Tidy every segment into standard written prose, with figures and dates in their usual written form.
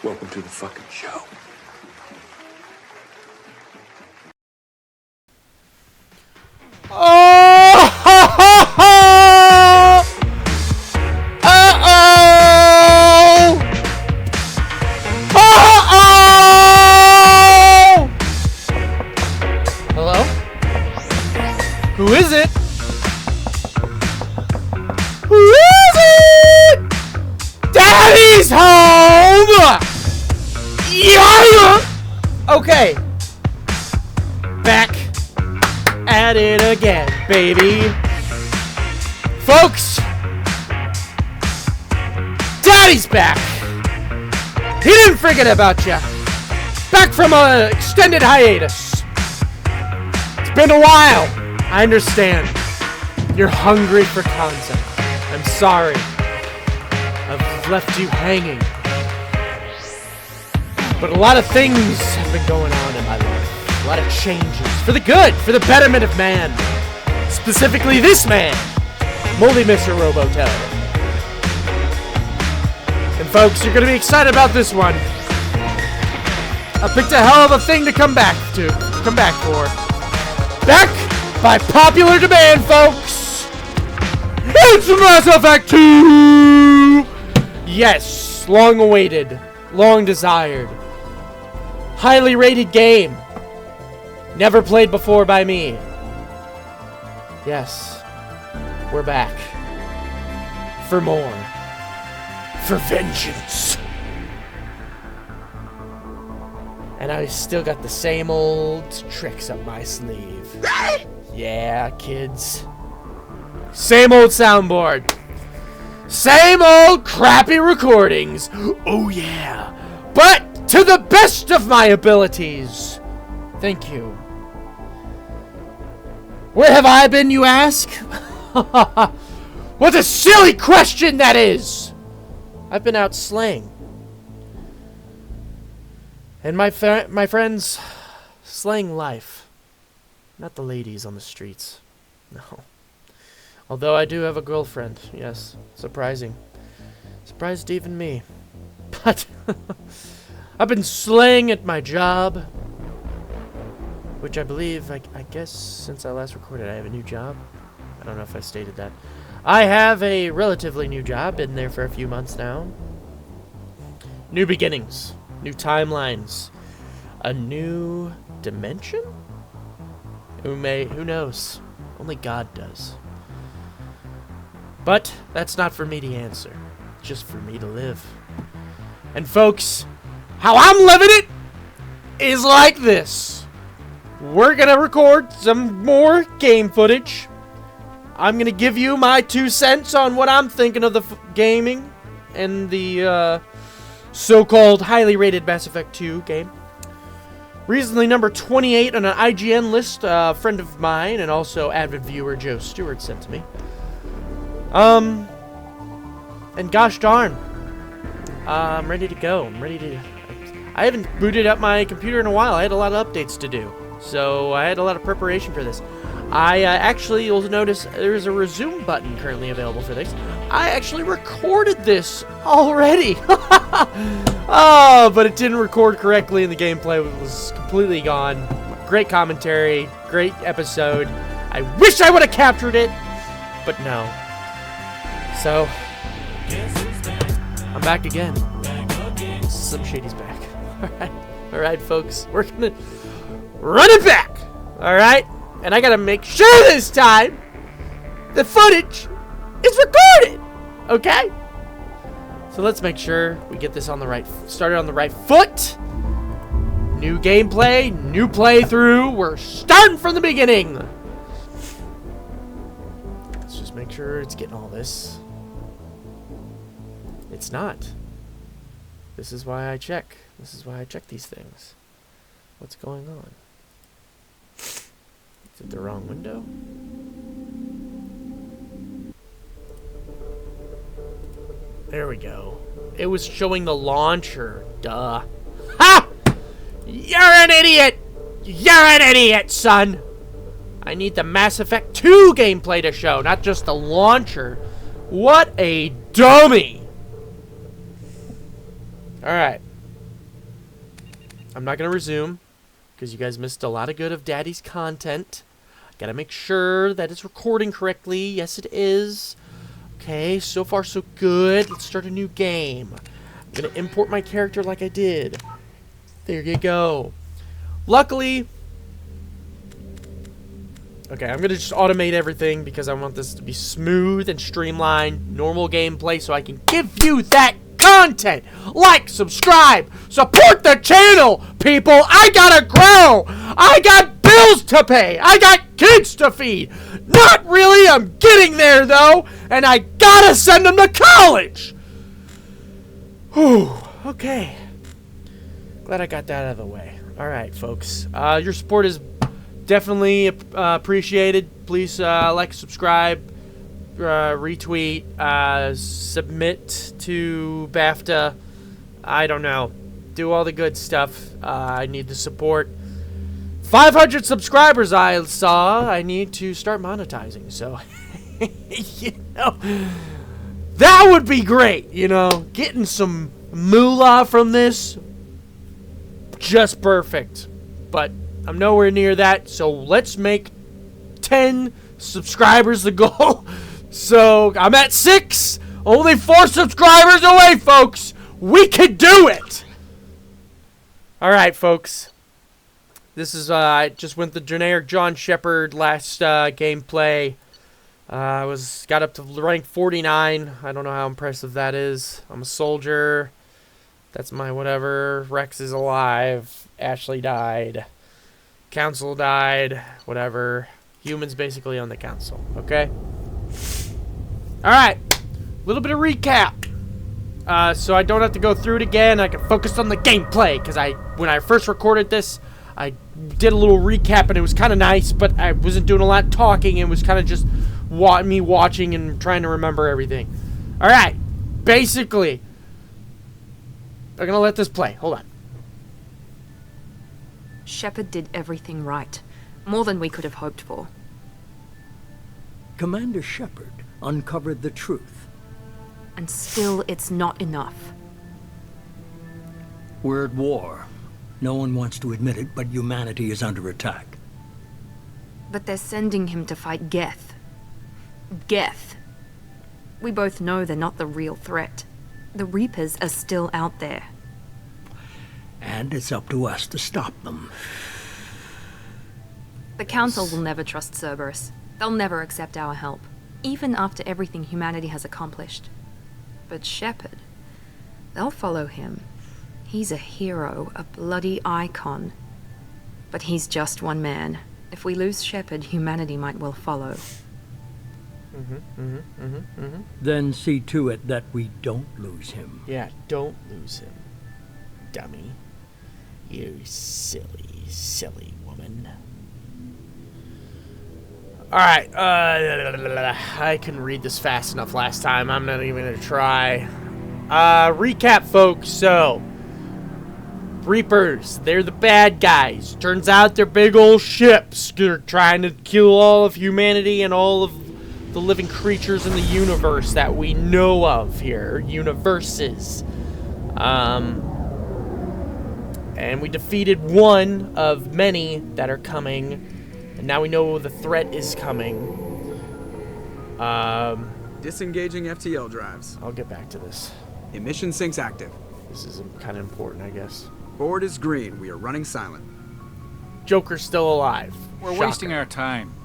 Welcome to the fucking show. Oh! Uh-oh! Uh-oh! Hello? Who is it? Who is it? Daddy's home! Yeah! Okay. Back at it again, baby. Folks, Daddy's back. He didn't forget about you. Back from an extended hiatus. It's been a while. I understand. You're hungry for content. I'm sorry. I've left you hanging. But a lot of things have been going on in my life. A lot of changes. For the good. For the betterment of man. Specifically this man. Moldy Mr. Roboto. And folks, you're going to be excited about this one. I picked a hell of a thing to come back for. Back by popular demand, folks. It's Mass Effect 2! Yes, long awaited, long desired, highly rated game. Never played before by me. Yes, we're back. For more. For vengeance. And I still got the same old tricks up my sleeve. Yeah, kids. Same old soundboard. Same old crappy recordings. Oh yeah. But to the best of my abilities. Thank you. Where have I been, you ask? What a silly question that is! I've been out slaying. And my friends, slaying life. Not the ladies on the streets. No. Although I do have a girlfriend, yes. Surprising. Surprised even me. But I've been slaying at my job. Which I believe, I guess since I last recorded, I have a new job. I don't know if I stated that. I have a relatively new job. Been there for a few months now. New beginnings. New timelines. A new dimension? Who knows? Only God does. But that's not for me to answer. Just for me to live. And folks, how I'm living it is like this. We're gonna record some more game footage. I'm gonna give you my 2 cents on what I'm thinking of the gaming and the so-called highly rated Mass Effect 2 game. Recently number 28 on an IGN list, a friend of mine and also avid viewer Joe Stewart sent to me. And gosh darn, I'm ready to go. I haven't booted up my computer in a while. I had a lot of updates to do, so I had a lot of preparation for this. I actually, you'll notice there's a resume button currently available for this. I actually recorded this already. Oh, but it didn't record correctly and the gameplay was completely gone. Great commentary, great episode. I wish I would have captured it, but no. So, I'm back again. Slim Shady's back. Alright, folks. We're gonna run it back. Alright? And I gotta make sure this time the footage is recorded. Okay? So let's make sure we get this started on the right foot. New gameplay, new playthrough. We're starting from the beginning. Let's just make sure it's getting all this. It's not. This is why I check. This is why I check these things. What's going on? Is it the wrong window? There we go. It was showing the launcher. Duh. Ha! You're an idiot! You're an idiot, son! I need the Mass Effect 2 gameplay to show, not just the launcher. What a dummy! Alright. I'm not going to resume because you guys missed a lot of good of Daddy's content. Got to make sure that it's recording correctly. Yes, it is. Okay, so far so good. Let's start a new game. I'm going to import my character like I did. There you go. Luckily... Okay, I'm going to just automate everything because I want this to be smooth and streamlined, normal gameplay, so I can give you that content. Like, subscribe, support the channel, people. I gotta grow. I got bills to pay. I got kids to feed. Not really. I'm getting there, though, and I gotta send them to college. Whew. Okay. Glad I got that out of the way. All right, folks. Your support is definitely appreciated. Please like, subscribe, retweet, submit to BAFTA. I don't know. Do all the good stuff. I need the support. 500 subscribers I saw. I need to start monetizing. So, you know, that would be great. You know, getting some moolah from this. Just perfect. But I'm nowhere near that, so let's make 10 subscribers the goal. So I'm at 6, only 4 subscribers away, folks. We can do it. All right, folks. This is I just went the generic John Shepard last gameplay. I got up to rank 49. I don't know how impressive that is. I'm a soldier. That's my whatever. Rex is alive. Ashley died. Council died, whatever. Humans basically on the council, okay? Alright, a little bit of recap. So I don't have to go through it again. I can focus on the gameplay, because when I first recorded this, I did a little recap, and it was kind of nice, but I wasn't doing a lot of talking. It was kind of just me watching and trying to remember everything. Alright, basically, I'm going to let this play. Hold on. Shepard did everything right. More than we could have hoped for. Commander Shepard uncovered the truth. And still, it's not enough. We're at war. No one wants to admit it, but humanity is under attack. But they're sending him to fight Geth. Geth. We both know they're not the real threat. The Reapers are still out there. And it's up to us to stop them. The Council will never trust Cerberus. They'll never accept our help, even after everything humanity has accomplished. But Shepard, they'll follow him. He's a hero, a bloody icon. But he's just one man. If we lose Shepard, humanity might well follow. Then see to it that we don't lose him. Yeah, don't lose him, dummy. You silly, silly woman. Alright, I couldn't read this fast enough last time. I'm not even gonna try. Recap, folks. So, Reapers, they're the bad guys. Turns out they're big old ships. They're trying to kill all of humanity and all of the living creatures in the universe that we know of here. Universes. And we defeated one of many that are coming. And now we know the threat is coming. Disengaging FTL drives. I'll get back to this. Emission sinks active. This is kind of important, I guess. Board is green. We are running silent. Joker's still alive. We're Shocker. wasting our time.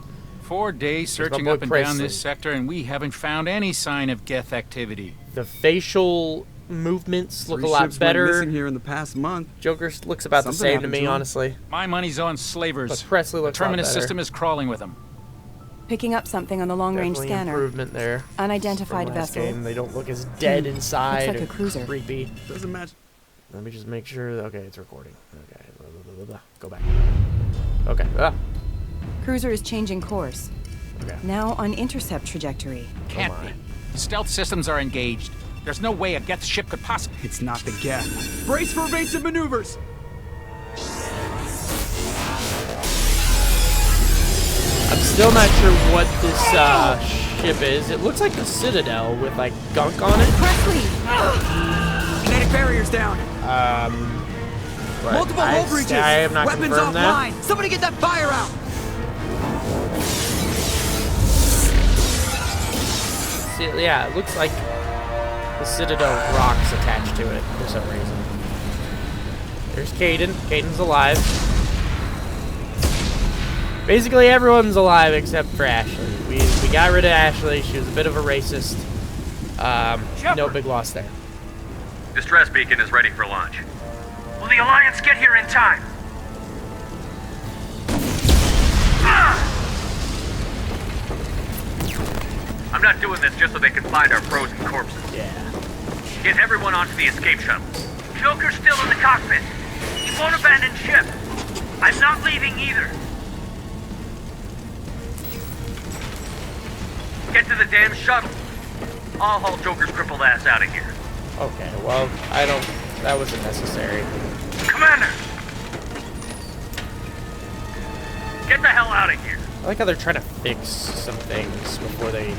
4 days searching up and down this sector, and we haven't found any sign of Geth activity. The facial movements look a lot ships better. Went missing here in the past month. Joker looks about the same to me, him. honestly. My money's on slavers. But Presley looks the terminus a lot better. system is crawling with them. Picking up something on the long-range Definitely scanner. improvement there. Unidentified From last vessel. game. They don't look as dead inside. Looks like a cruiser. Creepy. Doesn't match. Let me just make sure. Okay, it's recording. Okay, go back. Okay. Cruiser is changing course. Okay. Now on intercept trajectory. Can't be. Stealth systems are engaged. There's no way a Geth ship could possibly... It's not the Geth. Brace for evasive maneuvers. I'm still not sure what this ship is. It looks like a Citadel with like gunk on it. Presley! Kinetic barriers down. but Multiple hull breaches. I am not Weapons confirmed that. offline. Somebody get that fire out. See, yeah, it looks like the Citadel rocks attached to it for some reason. There's Caden. Caden's alive. Basically, everyone's alive except for Ashley. We got rid of Ashley. She was a bit of a racist. No big loss there. Distress beacon is ready for launch. Will the Alliance get here in time? I'm not doing this just so they can find our frozen corpses. Yeah. Get everyone onto the escape shuttle. Joker's still in the cockpit. He won't abandon ship. I'm not leaving either. Get to the damn shuttle. I'll haul Joker's crippled ass out of here. Okay, well, that wasn't necessary. Commander! Get the hell out of here. I like how they're trying to fix some things before they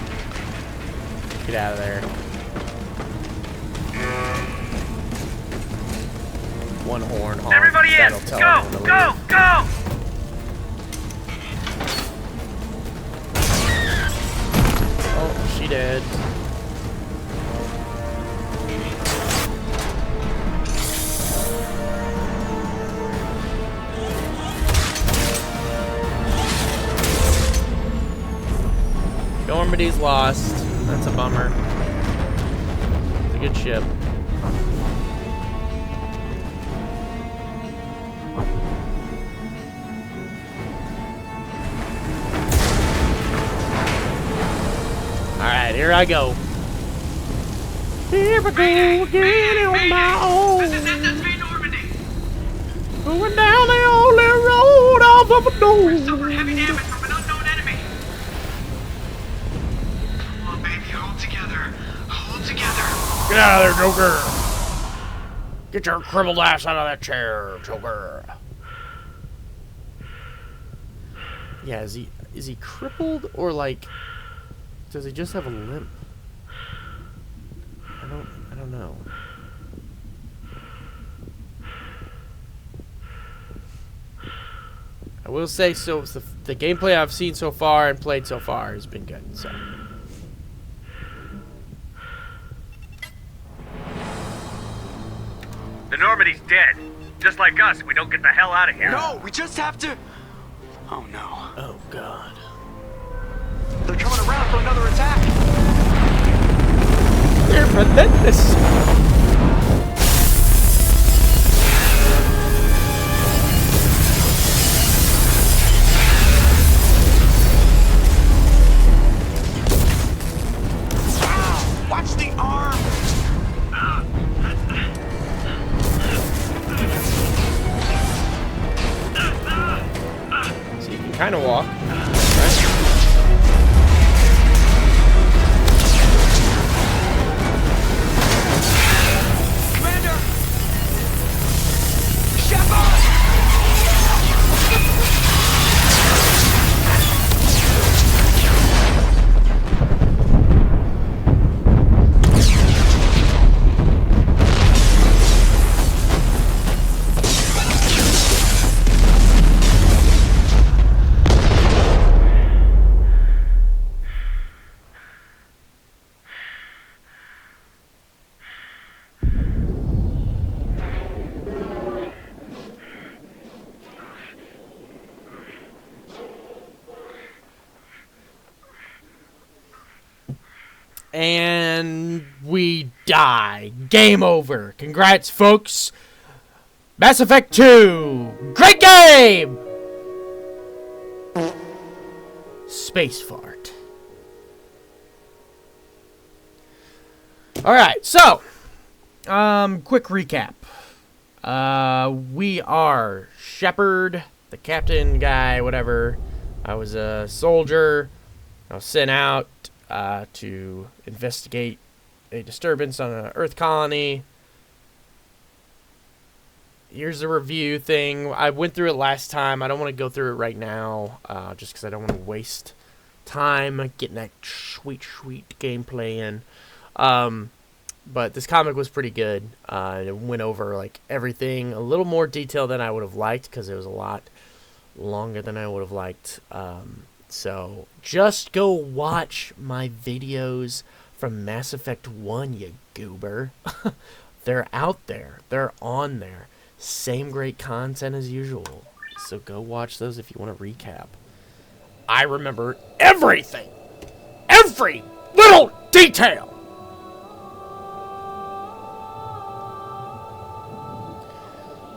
get out of there. One horn honk. Everybody in! That'll tell everyone to Go! leave. Go! Oh, she did. Normandy's lost. That's a bummer. It's a good ship. Alright, here I go. Here I go again on my own. This is SSV Normandy. Going down the only road off of a door. Suffered heavy damage from an unknown enemy. Come on, baby, hold together. Hold together. Get out of there, Joker! Get your crippled ass out of that chair, Joker. Yeah, is he crippled or like does he just have a limp? I don't know. I will say so the gameplay I've seen so far and played so far has been good, so The Normandy's dead. Just like us, we don't get the hell out of here. No, we just have to. Oh no. oh god. They're coming around for another attack. They're relentless. Watch the arm. So you can kind of walk. Commander. Shepard. And we die. Game over. Congrats, folks. Mass Effect 2. Great game! Space fart. Alright, so. Quick recap. We are Shepard, the captain guy, whatever. I was a soldier. I was sent out to investigate a disturbance on an Earth colony. Here's the review thing. I went through it last time. I don't want to go through it right now, just because I don't want to waste time getting that sweet gameplay in. But this comic was pretty good. It went over like everything, a little more detail than I would have liked because it was a lot longer than I would have liked. So just go watch my videos from Mass Effect 1, you goober. They're out there. They're on there. Same great content as usual. So go watch those if you want to recap. I remember everything. Every little detail.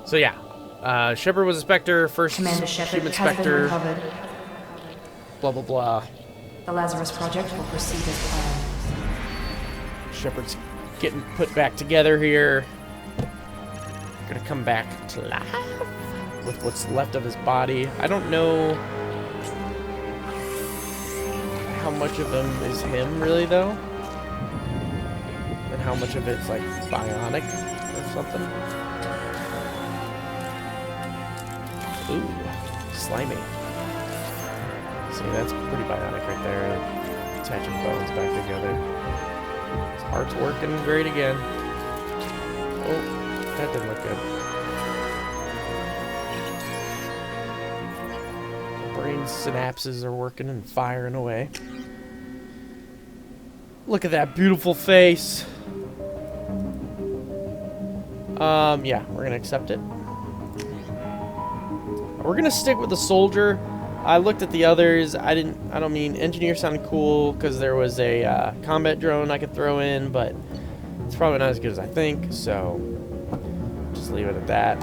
So yeah, Shepard was a Spectre, first Commander Shepard human has been Spectre, recovered. blah blah blah. The Lazarus Project will proceed as planned. Shepard's getting put back together here. Gonna come back to life with what's left of his body. I don't know how much of him is him really though, and how much of it's like bionic or something. Ooh, slimy. See, that's pretty bionic right there. Attaching bones back together. His heart's working great again. Oh, that didn't look good. Brain synapses are working and firing away. Look at that beautiful face. Yeah, we're gonna accept it. We're gonna stick with the soldier. I looked at the others. I don't mean engineer sounded cool because there was a combat drone I could throw in, but it's probably not as good as I think. So just leave it at that.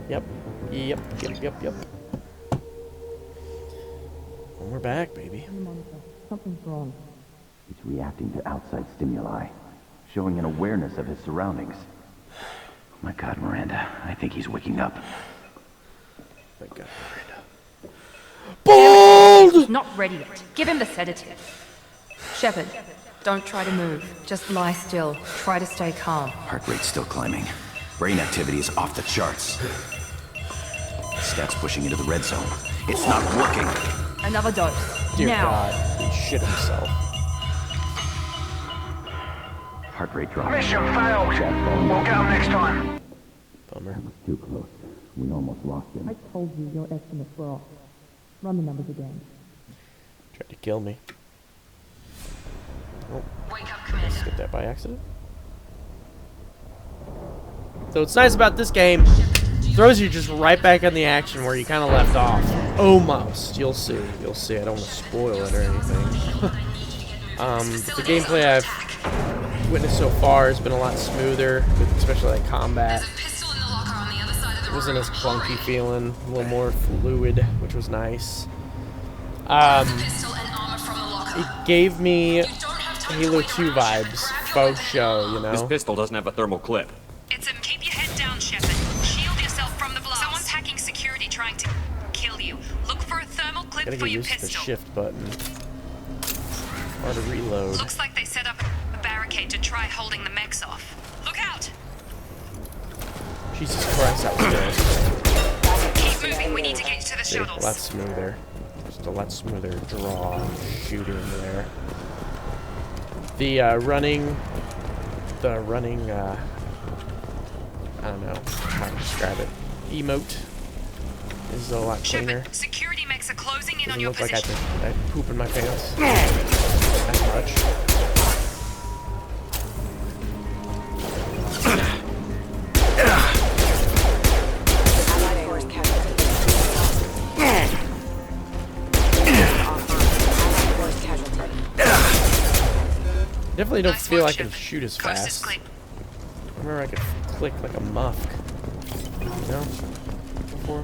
Yep. And we're back, baby. Something's wrong. He's reacting to outside stimuli, showing an awareness of his surroundings. My God, Miranda, I think he's waking up. My God, Miranda. Bold! He's not ready yet. Give him the sedative. Shepard, don't try to move. Just lie still. Try to stay calm. Heart rate's still climbing. Brain activity is off the charts. Stats pushing into the red zone. It's not working. Another dose. Dear now. God, he shit himself. Heart rate dropping. Mission failed. We'll get him next time. Bummer. Too close. We almost lost him. I told you your estimates were off. Run the numbers again. Tried to kill me. Oh, Wake up, Commander. skipped that by accident. So what's nice about this game, throws you just right back in the action where you kind of left off. Almost. You'll see. You'll see. I don't want to spoil it or anything. The gameplay I've witnessed so far has been a lot smoother, especially like combat. It wasn't as clunky feeling, a little more fluid, which was nice. It gave me Halo 2 vibes, faux show, you know? This pistol doesn't have a thermal clip. Keep your head down, Shepard. Shield yourself from the blast. Someone's hacking security trying to kill you. Look for a thermal clip Gotta for get your used to the pistol. shift button. Or to reload. Looks like they set up a barricade to try holding the mechs off. Look out! Jesus Christ, that was good. Keep moving. We need to get you to the See, a shuttles. lot smoother. Just a lot smoother draw and shooting there. The running, I don't know how to describe it. Emote is a lot cleaner. Shepard, security mechs are closing in on Doesn't your look like I position. poop in my pants that much. Definitely don't feel like I can shoot as fast. I remember I could click like a muff. You know? Before.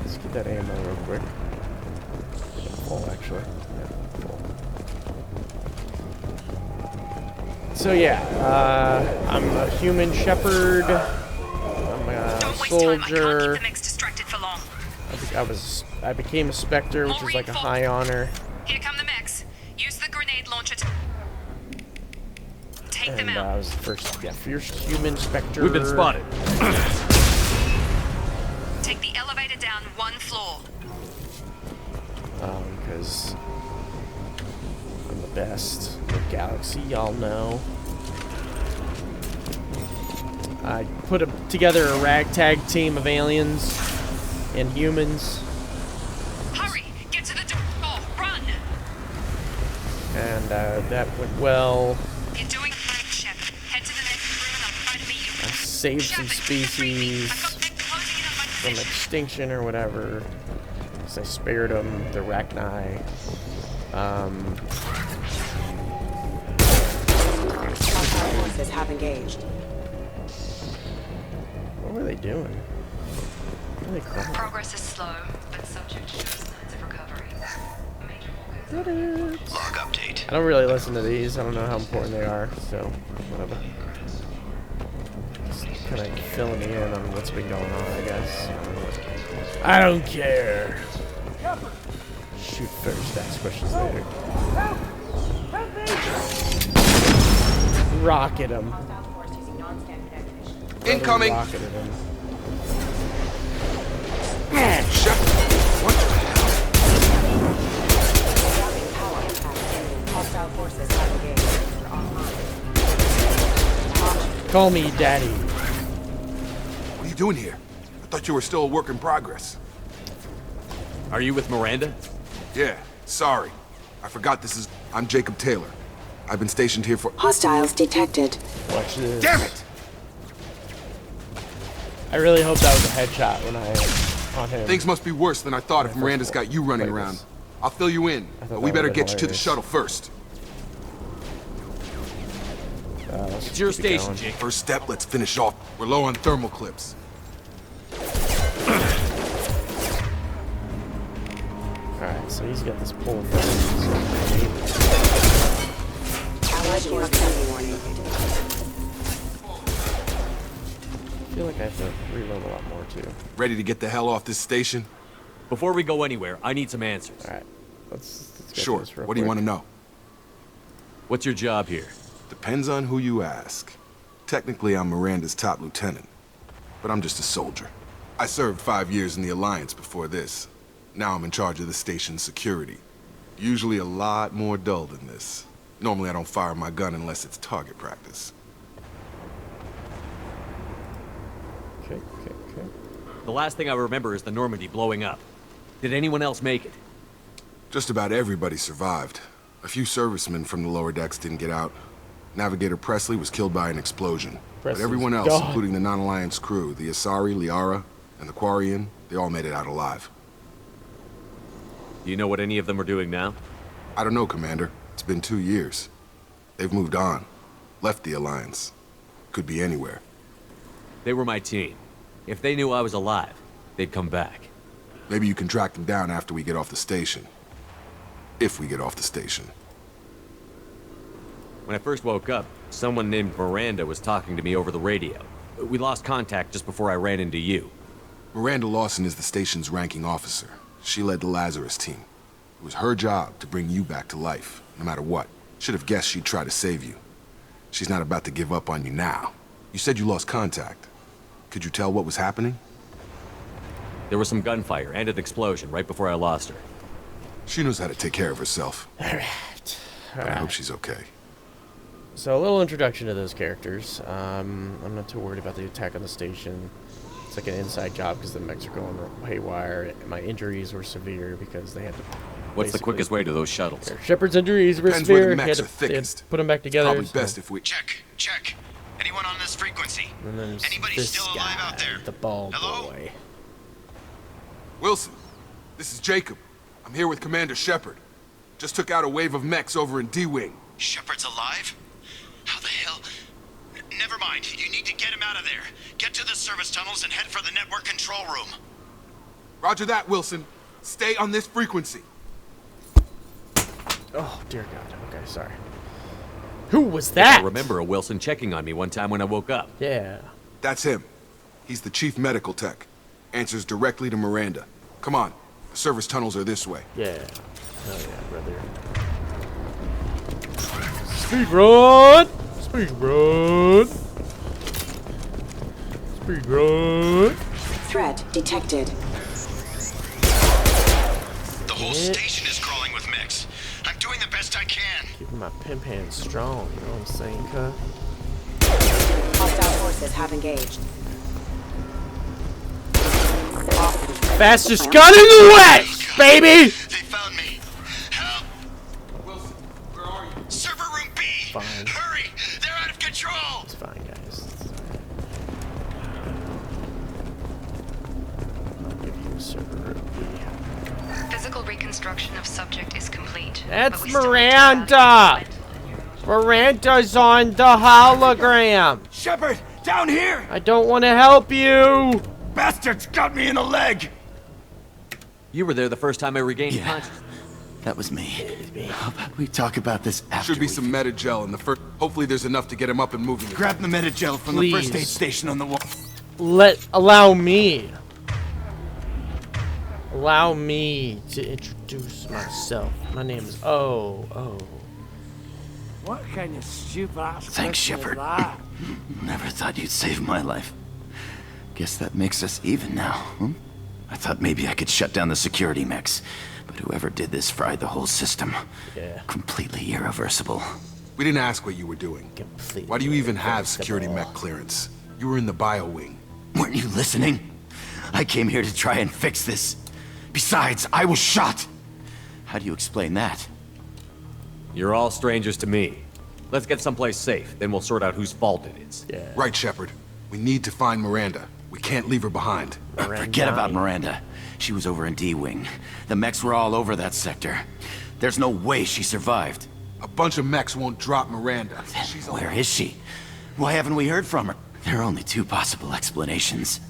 Let's get that ammo real quick. Full, actually. Yeah, full. So yeah, I'm a human shepherd. I'm a soldier. I became a Spectre, which is like a high honor. Here come the mechs. Use the grenade launcher to take them out. I was the first human Spectre. We've been spotted. Take the elevator down one floor. because I'm the best in the galaxy, y'all know. I put together a ragtag team of aliens and humans. Hurry! Get to the door! Run! And that went well. You're doing great, Shep. Head to the next room and I'll try to meet you. I saved some species from extinction or whatever. So I spared them, the Rachni. Forces have engaged. What were they doing? What are they crawling? Progress is slow, but subject shows signs of recovery. Log update. I don't really listen to these. I don't know how important they are, so whatever. Just kind of filling me in on what's been going on, I guess. I don't care. Shoot first, ask questions later. Rocket him. Incoming. Rocketed him. Shep, what the hell? Hostile forces have engaged. Call me Daddy. What are you doing here? I thought you were still a work in progress. Are you with Miranda? Yeah, sorry. I forgot this is... I'm Jacob Taylor. I've been stationed here for... Hostiles detected. Watch this. Damn it! I really hope that was a headshot when I on him. Things must be worse than I thought if Miranda's got you running around. I'll fill you in, but we better get you to the shuttle first. It's your station, Jake. First step, let's finish off. We're low on thermal clips. Alright, so he's got this pole thing. I feel like I have to reload a lot more too. Ready to get the hell off this station? Before we go anywhere, I need some answers. Alright, let's get Sure. this real What do you quick. want to know? What's your job here? Depends on who you ask. Technically, I'm Miranda's top lieutenant, but I'm just a soldier. I served 5 years in the Alliance before this. Now I'm in charge of the station's security. Usually a lot more dull than this. Normally I don't fire my gun unless it's target practice. Okay. The last thing I remember is the Normandy blowing up. Did anyone else make it? Just about everybody survived. A few servicemen from the lower decks didn't get out. Navigator Presley was killed by an explosion. Presley's But everyone else, gone. including the non-Alliance crew, the Asari, Liara, and the Quarian, they all made it out alive. Do you know what any of them are doing now? I don't know, Commander. It's been 2 years. They've moved on. Left the Alliance. Could be anywhere. They were my team. If they knew I was alive, they'd come back. Maybe you can track them down after we get off the station. If we get off the station. When I first woke up, someone named Miranda was talking to me over the radio. We lost contact just before I ran into you. Miranda Lawson is the station's ranking officer. She led the Lazarus team. It was her job to bring you back to life, no matter what. Should have guessed she'd try to save you. She's not about to give up on you now. You said you lost contact. Could you tell what was happening? There was some gunfire and an explosion right before I lost her. She knows how to take care of herself. Alright. I hope she's okay. So a little introduction to those characters. I'm not too worried about the attack on the station. It's like an inside job because the mechs are going haywire. My injuries were severe because they had to... What's the quickest way to those shuttles? Shepard's injuries were Depends where severe. the He mechs had are to- they had thickest. to put them back together. Probably so- best if we... Check. Anyone on this frequency? And then there's Anybody this still alive guy, out there? the bald Hello? boy. Wilson, this is Jacob. I'm here with Commander Shepard. Just took out a wave of mechs over in D-Wing. Shepard's alive? How the hell? Never mind. You need to get him out of there. Get to the service tunnels and head for the network control room. Roger that, Wilson. Stay on this frequency. Oh, dear God. Okay, sorry. Who was that? I remember a Wilson checking on me one time when I woke up. Yeah. That's him. He's the chief medical tech. Answers directly to Miranda. Come on. The service tunnels are this way. Yeah. Oh, yeah, brother. Speed run! Speed run! Speed run! Threat detected. The whole station is crawling best I can. Keeping my pimp hand strong, you know what I'm saying, cuh? Hostile forces have engaged. Fastest gun in the West, baby! They found me. Help! Wilson, where are you? Server room B! Fine. Hurry! They're out of control! It's fine, guys. I'll give you a server room B. Physical reconstruction of subject is complete. That's but we still need to Miranda! Miranda's on the hologram! Shepard, down here! I don't want to help you! Bastards got me in the leg! You were there the first time I regained consciousness. That was me. How about we talk about this after? Should be some Metagel in the first. Hopefully, there's enough to get him up and moving. Grab the Metagel from the first aid station on the wall. Allow me to introduce myself. My name is Oh. What kind of stupid ass Thanks, Shepard. Never thought you'd save my life. Guess that makes us even now, huh? I thought maybe I could shut down the security mechs, but whoever did this fried the whole system. Yeah. Completely irreversible. We didn't ask what you were doing. Completely. Why do you even have security mech clearance? You were in the bio wing. Weren't you listening? I came here to try and fix this. Besides, I was shot. How do you explain that? You're all strangers to me. Let's get someplace safe, then we'll sort out whose fault it is. Yeah. Right, Shepard. We need to find Miranda. We can't leave her behind. Forget about Miranda. She was over in D-Wing. The mechs were all over that sector. There's no way she survived. A bunch of mechs won't drop Miranda. Then where is she? Why haven't we heard from her? There are only two possible explanations.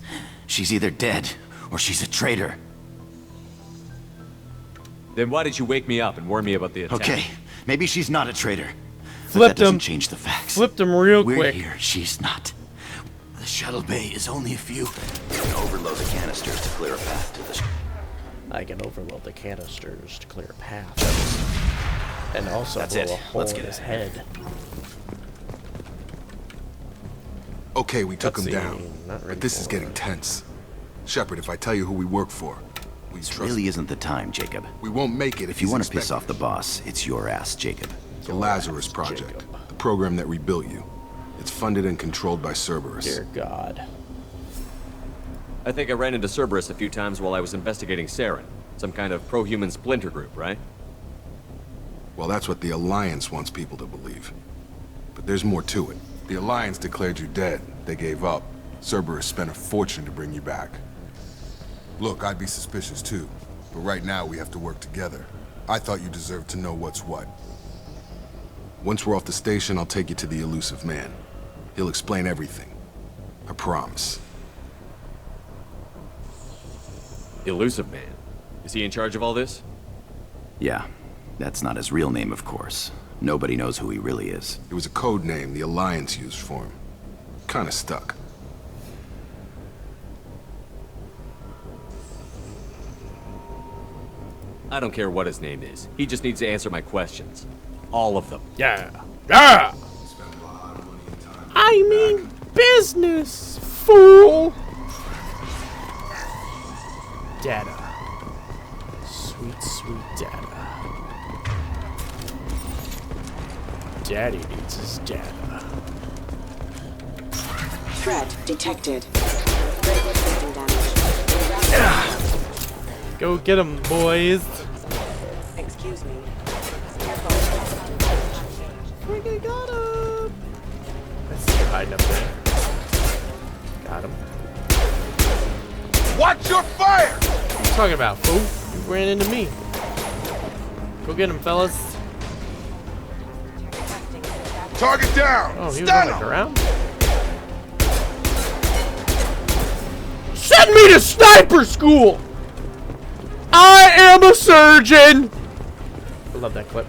She's either dead, or she's a traitor. Then why did you wake me up and warn me about the attack? Okay, maybe she's not a traitor. Flipped that doesn't him. change the facts. Flipped him real We're quick. here, she's not. The shuttle bay is only a few. You can overload the canisters to clear a path to the... I can overload the canisters to clear a path. And also That's blow it. a hole Let's in get his it. head. Okay, we took him Cutscene. down. Not ready But this is for getting it. tense. Shepard, if I tell you who we work for, we This trust. really isn't the time, Jacob. We won't make it If you want to piss off the boss, it's your ass, Jacob. The Lazarus Project, the program that rebuilt you. It's funded and controlled by Cerberus. Dear God. I think I ran into Cerberus a few times while I was investigating Saren. Some kind of pro-human splinter group, right? Well, that's what the Alliance wants people to believe. But there's more to it. The Alliance declared you dead. They gave up. Cerberus spent a fortune to bring you back. Look, I'd be suspicious too. But right now, we have to work together. I thought you deserved to know what's what. Once we're off the station, I'll take you to the elusive man. He'll explain everything. I promise. Elusive Man. Is he in charge of all this? Yeah, that's not his real name, of course. Nobody knows who he really is. It was a code name the Alliance used for him. Kinda stuck. I don't care what his name is. He just needs to answer my questions. All of them. Yeah. Yeah! I mean business, fool! Data. Sweet, sweet data. Daddy needs his data. Threat detected. Critical system damage. Go get him, boys. Excuse me. Freaking got him. I see you hiding up there. Got him. Watch your fire! What are you talking about, fool? You ran into me. Go get him, fellas. Target down! Oh, he was on the ground? Send me to sniper school! I am a surgeon! I love that clip.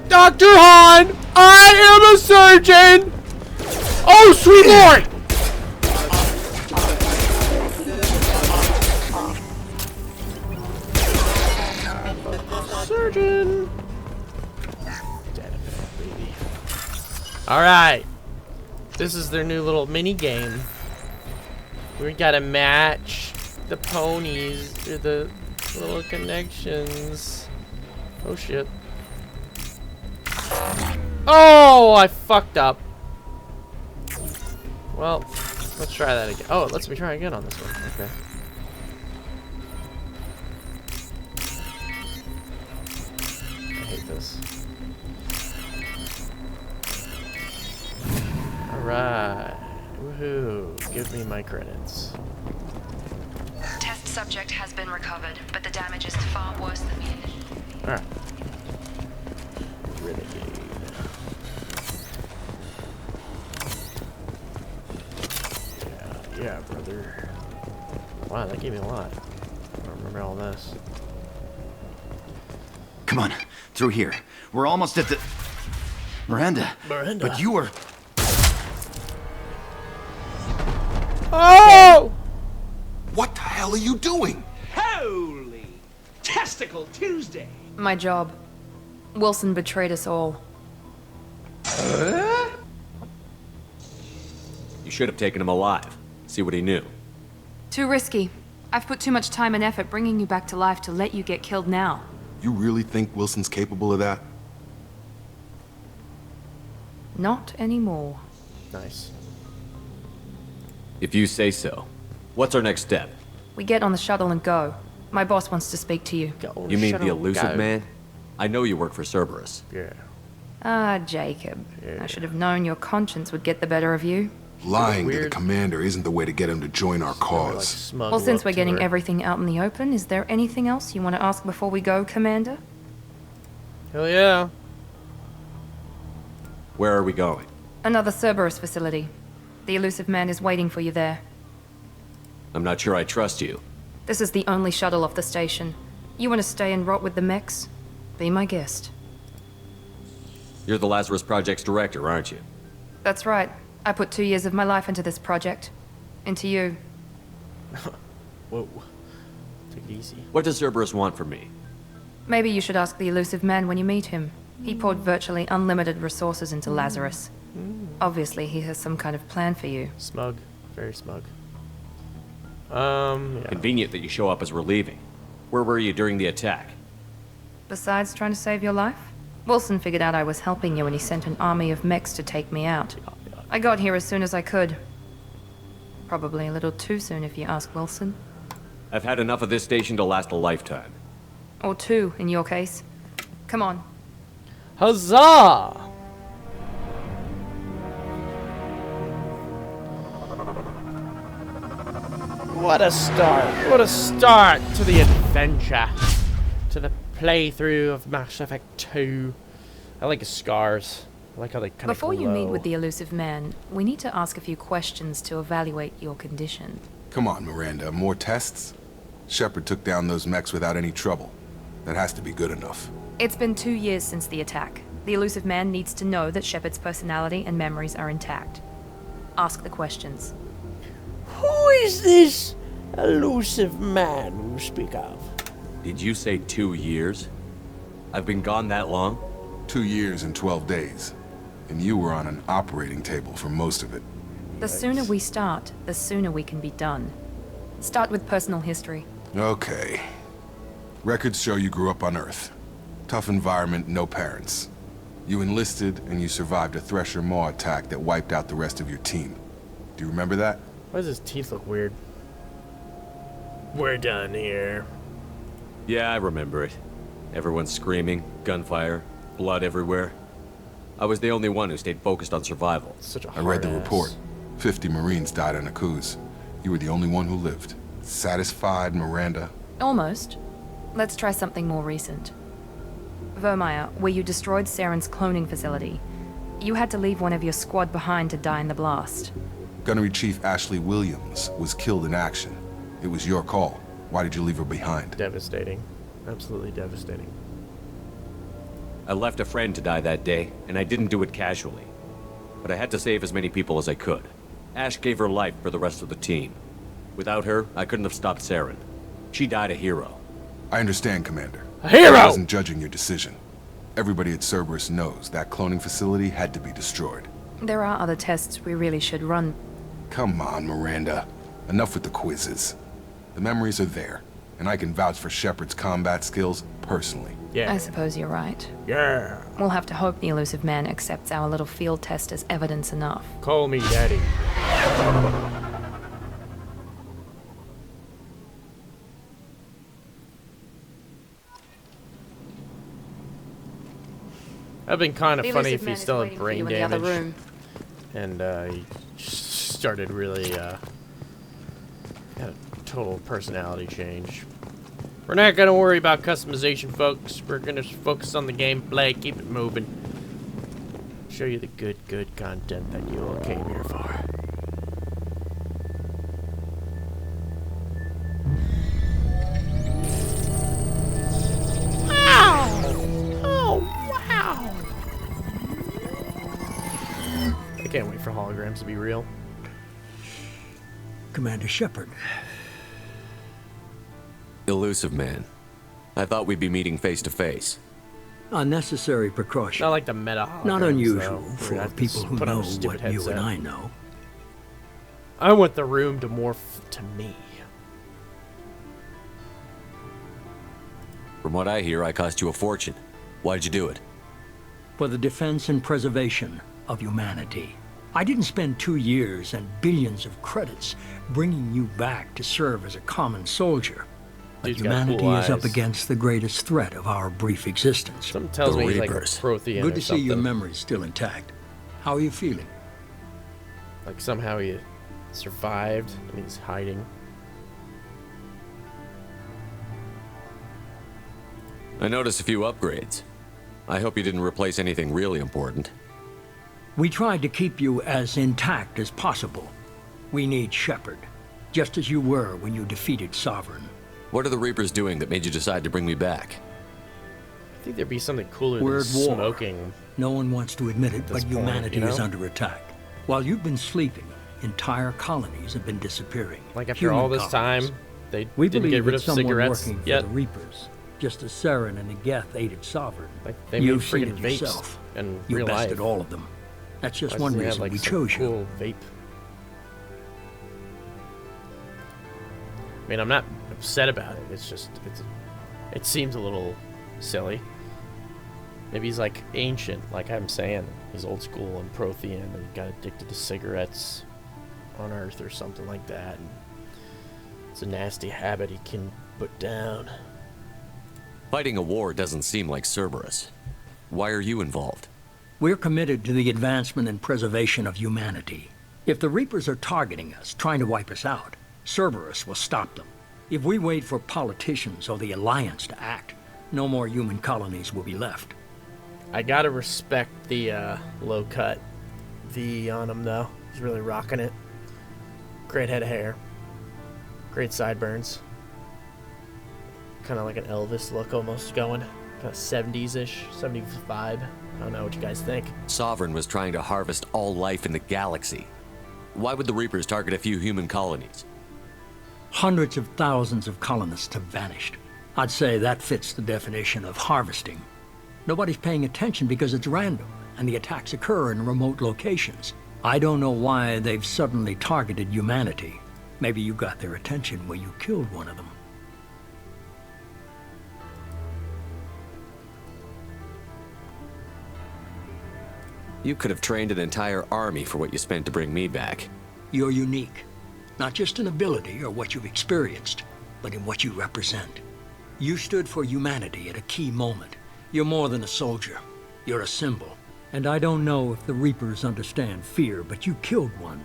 Dr. Hahn, I am a surgeon! Oh, sweet lord! Surgeon! Baby. Alright. This is their new little mini game. We got a match the ponies or the little connections. Oh shit. Oh, I fucked up. Well, let's try that again. Oh, it lets me try again on this one. Okay. I hate this. Alright. Woohoo. Give me my credits. Test subject has been recovered, but the damage is far worse than we initially. Alright. Renegade. Yeah, brother. Wow, that gave me a lot. I don't remember all this. Come on, through here. We're almost at the... Miranda. But you were... Oh! What the hell are you doing? Holy Testicle Tuesday! My job. Wilson betrayed us all. You should have taken him alive. See what he knew. Too risky. I've put too much time and effort bringing you back to life to let you get killed now. You really think Wilson's capable of that? Not anymore. Nice. If you say so. What's our next step? We get on the shuttle and go. My boss wants to speak to you. You mean the elusive man? I know you work for Cerberus. Yeah. Ah, Jacob. Yeah. I should have known your conscience would get the better of you. Lying to the commander isn't the way to get him to join our cause. Well, since we're getting everything out in the open, is there anything else you want to ask before we go, Commander? Hell yeah. Where are we going? Another Cerberus facility. The elusive man is waiting for you there. I'm not sure I trust you. This is the only shuttle off the station. You want to stay and rot with the mechs? Be my guest. You're the Lazarus Project's director, aren't you? That's right. I put 2 years of my life into this project. Into you. Whoa. Take it easy. What does Cerberus want from me? Maybe you should ask the elusive man when you meet him. He poured virtually unlimited resources into Lazarus. Obviously, he has some kind of plan for you. Smug. Very smug. Yeah. Convenient that you show up as we're leaving. Where were you during the attack? Besides trying to save your life, Wilson figured out I was helping you and he sent an army of mechs to take me out. I got here as soon as I could. Probably a little too soon if you ask Wilson. I've had enough of this station to last a lifetime. Or 2, in your case. Come on. Huzzah! What a start. What a start to the adventure. To the playthrough of Mass Effect 2. I like his scars. I like how they kind of Before you meet with the elusive man, we need to ask a few questions to evaluate your condition. Come on, Miranda. More tests? Shepard took down those mechs without any trouble. That has to be good enough. It's been 2 years since the attack. The elusive man needs to know that Shepard's personality and memories are intact. Ask the questions. Who is this elusive man you speak of? Did you say 2 years? I've been gone that long? 2 years and 12 days. And you were on an operating table for most of it. The sooner we start, the sooner we can be done. Start with personal history. Okay. Records show you grew up on Earth. Tough environment, no parents. You enlisted and you survived a Thresher Maw attack that wiped out the rest of your team. Do you remember that? Why does his teeth look weird? We're done here. Yeah, I remember it. Everyone screaming, gunfire, blood everywhere. I was the only one who stayed focused on survival. I read the report. 50 Marines died in Akuz. You were the only one who lived. Satisfied, Miranda? Almost. Let's try something more recent. Vermeer, where you destroyed Saren's cloning facility. You had to leave one of your squad behind to die in the blast. Gunnery Chief Ashley Williams was killed in action. It was your call. Why did you leave her behind? Devastating. Absolutely devastating. I left a friend to die that day, and I didn't do it casually. But I had to save as many people as I could. Ash gave her life for the rest of the team. Without her, I couldn't have stopped Saren. She died a hero. I understand, Commander. A hero! I wasn't judging your decision. Everybody at Cerberus knows that cloning facility had to be destroyed. There are other tests we really should run. Come on, Miranda. Enough with the quizzes. The memories are there, and I can vouch for Shepard's combat skills personally. Yeah. I suppose you're right. Yeah. We'll have to hope the elusive man accepts our little field test as evidence enough. Call me daddy. That'd been kind of funny if he still had brain damage. And he started really had a total personality change. We're not gonna worry about customization, folks. We're gonna focus on the gameplay, keep it moving. Show you the good content that you all came here for. I can't wait for holograms to be real. Commander Shepard. Elusive man. I thought we'd be meeting face to face. Unnecessary precaution. Not like the meta holograms, Not unusual though, for people who know what you and I know. I want the room to morph to me. From what I hear, I cost you a fortune. Why'd you do it? For the defense and preservation of humanity. I didn't spend 2 years and billions of credits bringing you back to serve as a common soldier. But humanity cool is up eyes. against the greatest threat of our brief existence. Something tells me he's like a Prothean Good or to see your something. memories still intact. How are you feeling? Like somehow he survived. I mean, he's hiding. I noticed a few upgrades. I hope you didn't replace anything really important. We tried to keep you as intact as possible. We need Shepard, just as you were when you defeated Sovereign. What are the Reapers doing that made you decide to bring me back? I think there'd be something cooler We're than at war. smoking. No one wants to admit it, but point, humanity you know? is under attack. While you've been sleeping, entire colonies have been disappearing. Like after Human all this colonies. time, they We didn't believe get rid it's of someone cigarettes working yet. for the Reapers, just as Saren and Geth aided Sovereign. Like they You've made seen freaking it vapes yourself. in You real bested life. all of them. That's just Why one doesn't it have, reason like, we some chose you. cool vape. I mean, I'm not upset about it. It's just it seems a little silly. Maybe he's like ancient, like I'm saying. He's old school and Prothean and got addicted to cigarettes on Earth or something like that. And it's a nasty habit he can put down. Fighting a war doesn't seem like Cerberus. Why are you involved? We're committed to the advancement and preservation of humanity. If the Reapers are targeting us, trying to wipe us out, Cerberus will stop them. If we wait for politicians or the Alliance to act, no more human colonies will be left. I gotta respect the low cut V on him though. He's really rocking it. Great head of hair. Great sideburns. Kind of like an Elvis look almost going. Kind of 70s-ish, 75. I don't know what you guys think. Sovereign was trying to harvest all life in the galaxy. Why would the Reapers target a few human colonies? Hundreds of thousands of colonists have vanished. I'd say that fits the definition of harvesting. Nobody's paying attention because it's random, and the attacks occur in remote locations. I don't know why they've suddenly targeted humanity. Maybe you got their attention when you killed one of them. You could have trained an entire army for what you spent to bring me back. You're unique, not just in ability or what you've experienced, but in what you represent. You stood for humanity at a key moment. You're more than a soldier. You're a symbol. And I don't know if the Reapers understand fear, but you killed one.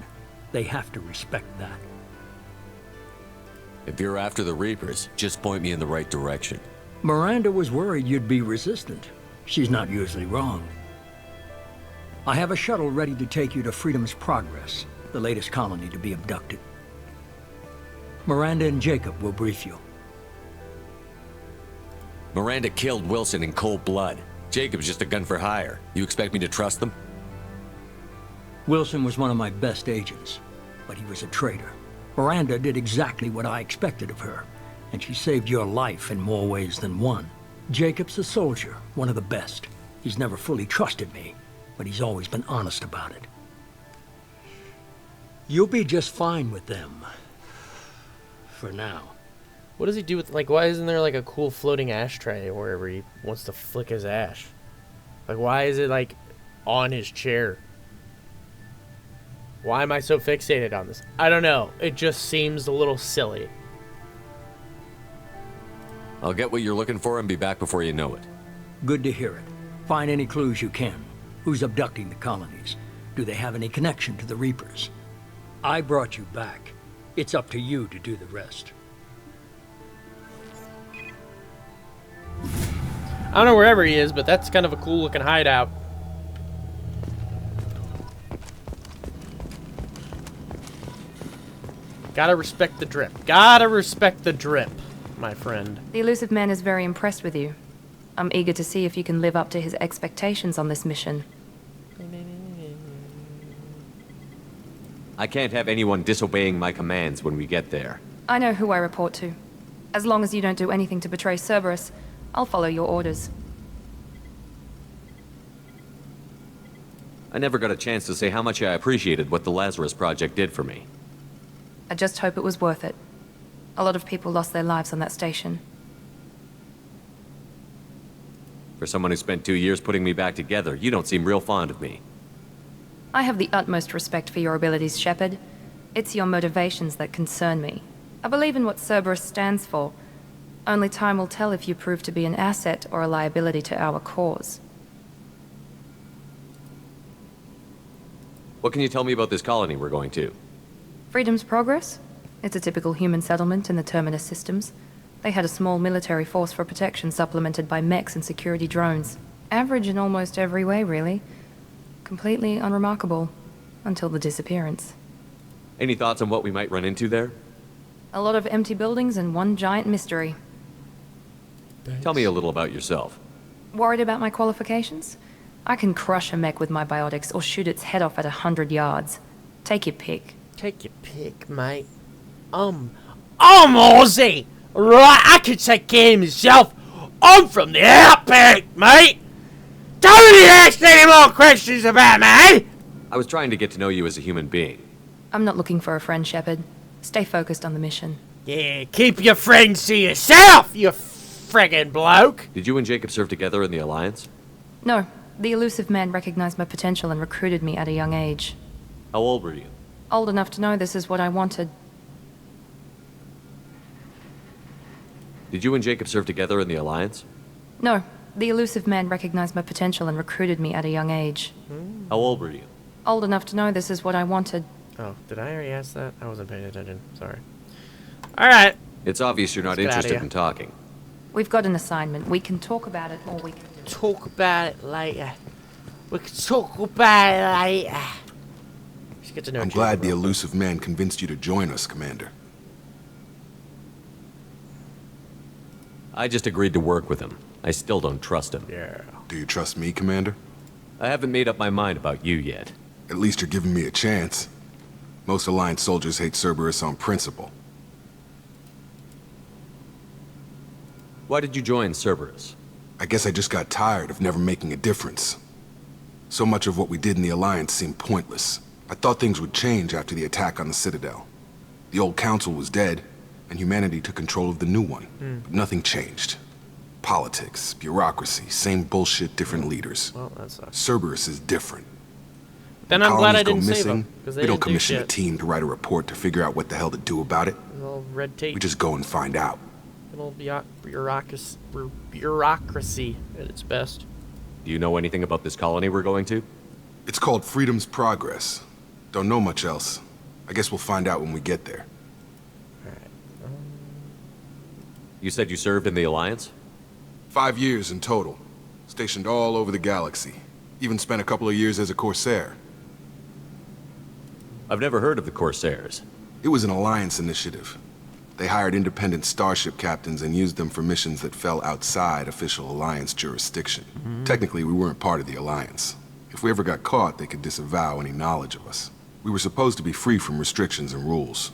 They have to respect that. If you're after the Reapers, just point me in the right direction. Miranda was worried you'd be resistant. She's not usually wrong. I have a shuttle ready to take you to Freedom's Progress, the latest colony to be abducted. Miranda and Jacob will brief you. Miranda killed Wilson in cold blood. Jacob's just a gun for hire. You expect me to trust them? Wilson was one of my best agents, but he was a traitor. Miranda did exactly what I expected of her, and she saved your life in more ways than one. Jacob's a soldier, one of the best. He's never fully trusted me, but he's always been honest about it. You'll be just fine with them. For now. What does he do with, like, why isn't there, like, a cool floating ashtray wherever he wants to flick his ash? Like, why is it, like, on his chair? Why am I so fixated on this? I don't know. It just seems a little silly. I'll get what you're looking for and be back before you know it. Good to hear it. Find any clues you can. Who's abducting the colonies? Do they have any connection to the Reapers? I brought you back. It's up to you to do the rest. I don't know wherever he is, but that's kind of a cool looking hideout. Gotta respect the drip. Gotta respect the drip, my friend. The elusive man is very impressed with you. I'm eager to see if you can live up to his expectations on this mission. I can't have anyone disobeying my commands when we get there. I know who I report to. As long as you don't do anything to betray Cerberus, I'll follow your orders. I never got a chance to say how much I appreciated what the Lazarus Project did for me. I just hope it was worth it. A lot of people lost their lives on that station. For someone who spent 2 years putting me back together, you don't seem real fond of me. I have the utmost respect for your abilities, Shepard. It's your motivations that concern me. I believe in what Cerberus stands for. Only time will tell if you prove to be an asset or a liability to our cause. What can you tell me about this colony we're going to? Freedom's Progress? It's a typical human settlement in the Terminus systems. They had a small military force for protection supplemented by mechs and security drones. Average in almost every way, really. Completely unremarkable. Until the disappearance. Any thoughts on what we might run into there? A lot of empty buildings and one giant mystery. Tell me a little about yourself. Worried about my qualifications? I can crush a mech with my biotics or shoot its head off at 100 yards. Take your pick. Take your pick, mate. I'm Aussie! Right, I can take care of myself. I'm from the outback, mate! Don't you ask any more questions about me! I was trying to get to know you as a human being. I'm not looking for a friend, Shepard. Stay focused on the mission. Yeah, keep your friends to yourself, you friggin' bloke! Did you and Jacob serve together in the Alliance? No. The elusive man recognized my potential and recruited me at a young age. How old were you? Old enough to know this is what I wanted. Did you and Jacob serve together in the Alliance? No. The elusive man recognized my potential and recruited me at a young age. How old were you? Old enough to know this is what I wanted. Oh, did I already ask that? I wasn't paying attention. Sorry. Alright. It's obvious you're not interested in talking. We've got an assignment. We can talk about it or we can... Talk about it later. We can talk about it later. Just get to know I'm glad the elusive man convinced you to join us, Commander. I just agreed to work with him. I still don't trust him. Yeah. Do you trust me, Commander? I haven't made up my mind about you yet. At least you're giving me a chance. Most Alliance soldiers hate Cerberus on principle. Why did you join Cerberus? I guess I just got tired of never making a difference. So much of what we did in the Alliance seemed pointless. I thought things would change after the attack on the Citadel. The old council was dead, and humanity took control of the new one. But nothing changed. Politics, bureaucracy, same bullshit, different leaders. Well, that sucks. Cerberus is different. Then I'm glad I didn't save them, because they we don't didn't do commission a shit. team to write a report to figure out what the hell to do about it. All red tape. We just go and find out. Little bureaucracy at its best. Do you know anything about this colony we're going to? It's called Freedom's Progress. Don't know much else. I guess we'll find out when we get there. You said you served in the Alliance? 5 years in total. Stationed all over the galaxy. Even spent a couple of years as a Corsair. I've never heard of the Corsairs. It was an Alliance initiative. They hired independent starship captains and used them for missions that fell outside official Alliance jurisdiction. Technically, we weren't part of the Alliance. If we ever got caught, they could disavow any knowledge of us. We were supposed to be free from restrictions and rules,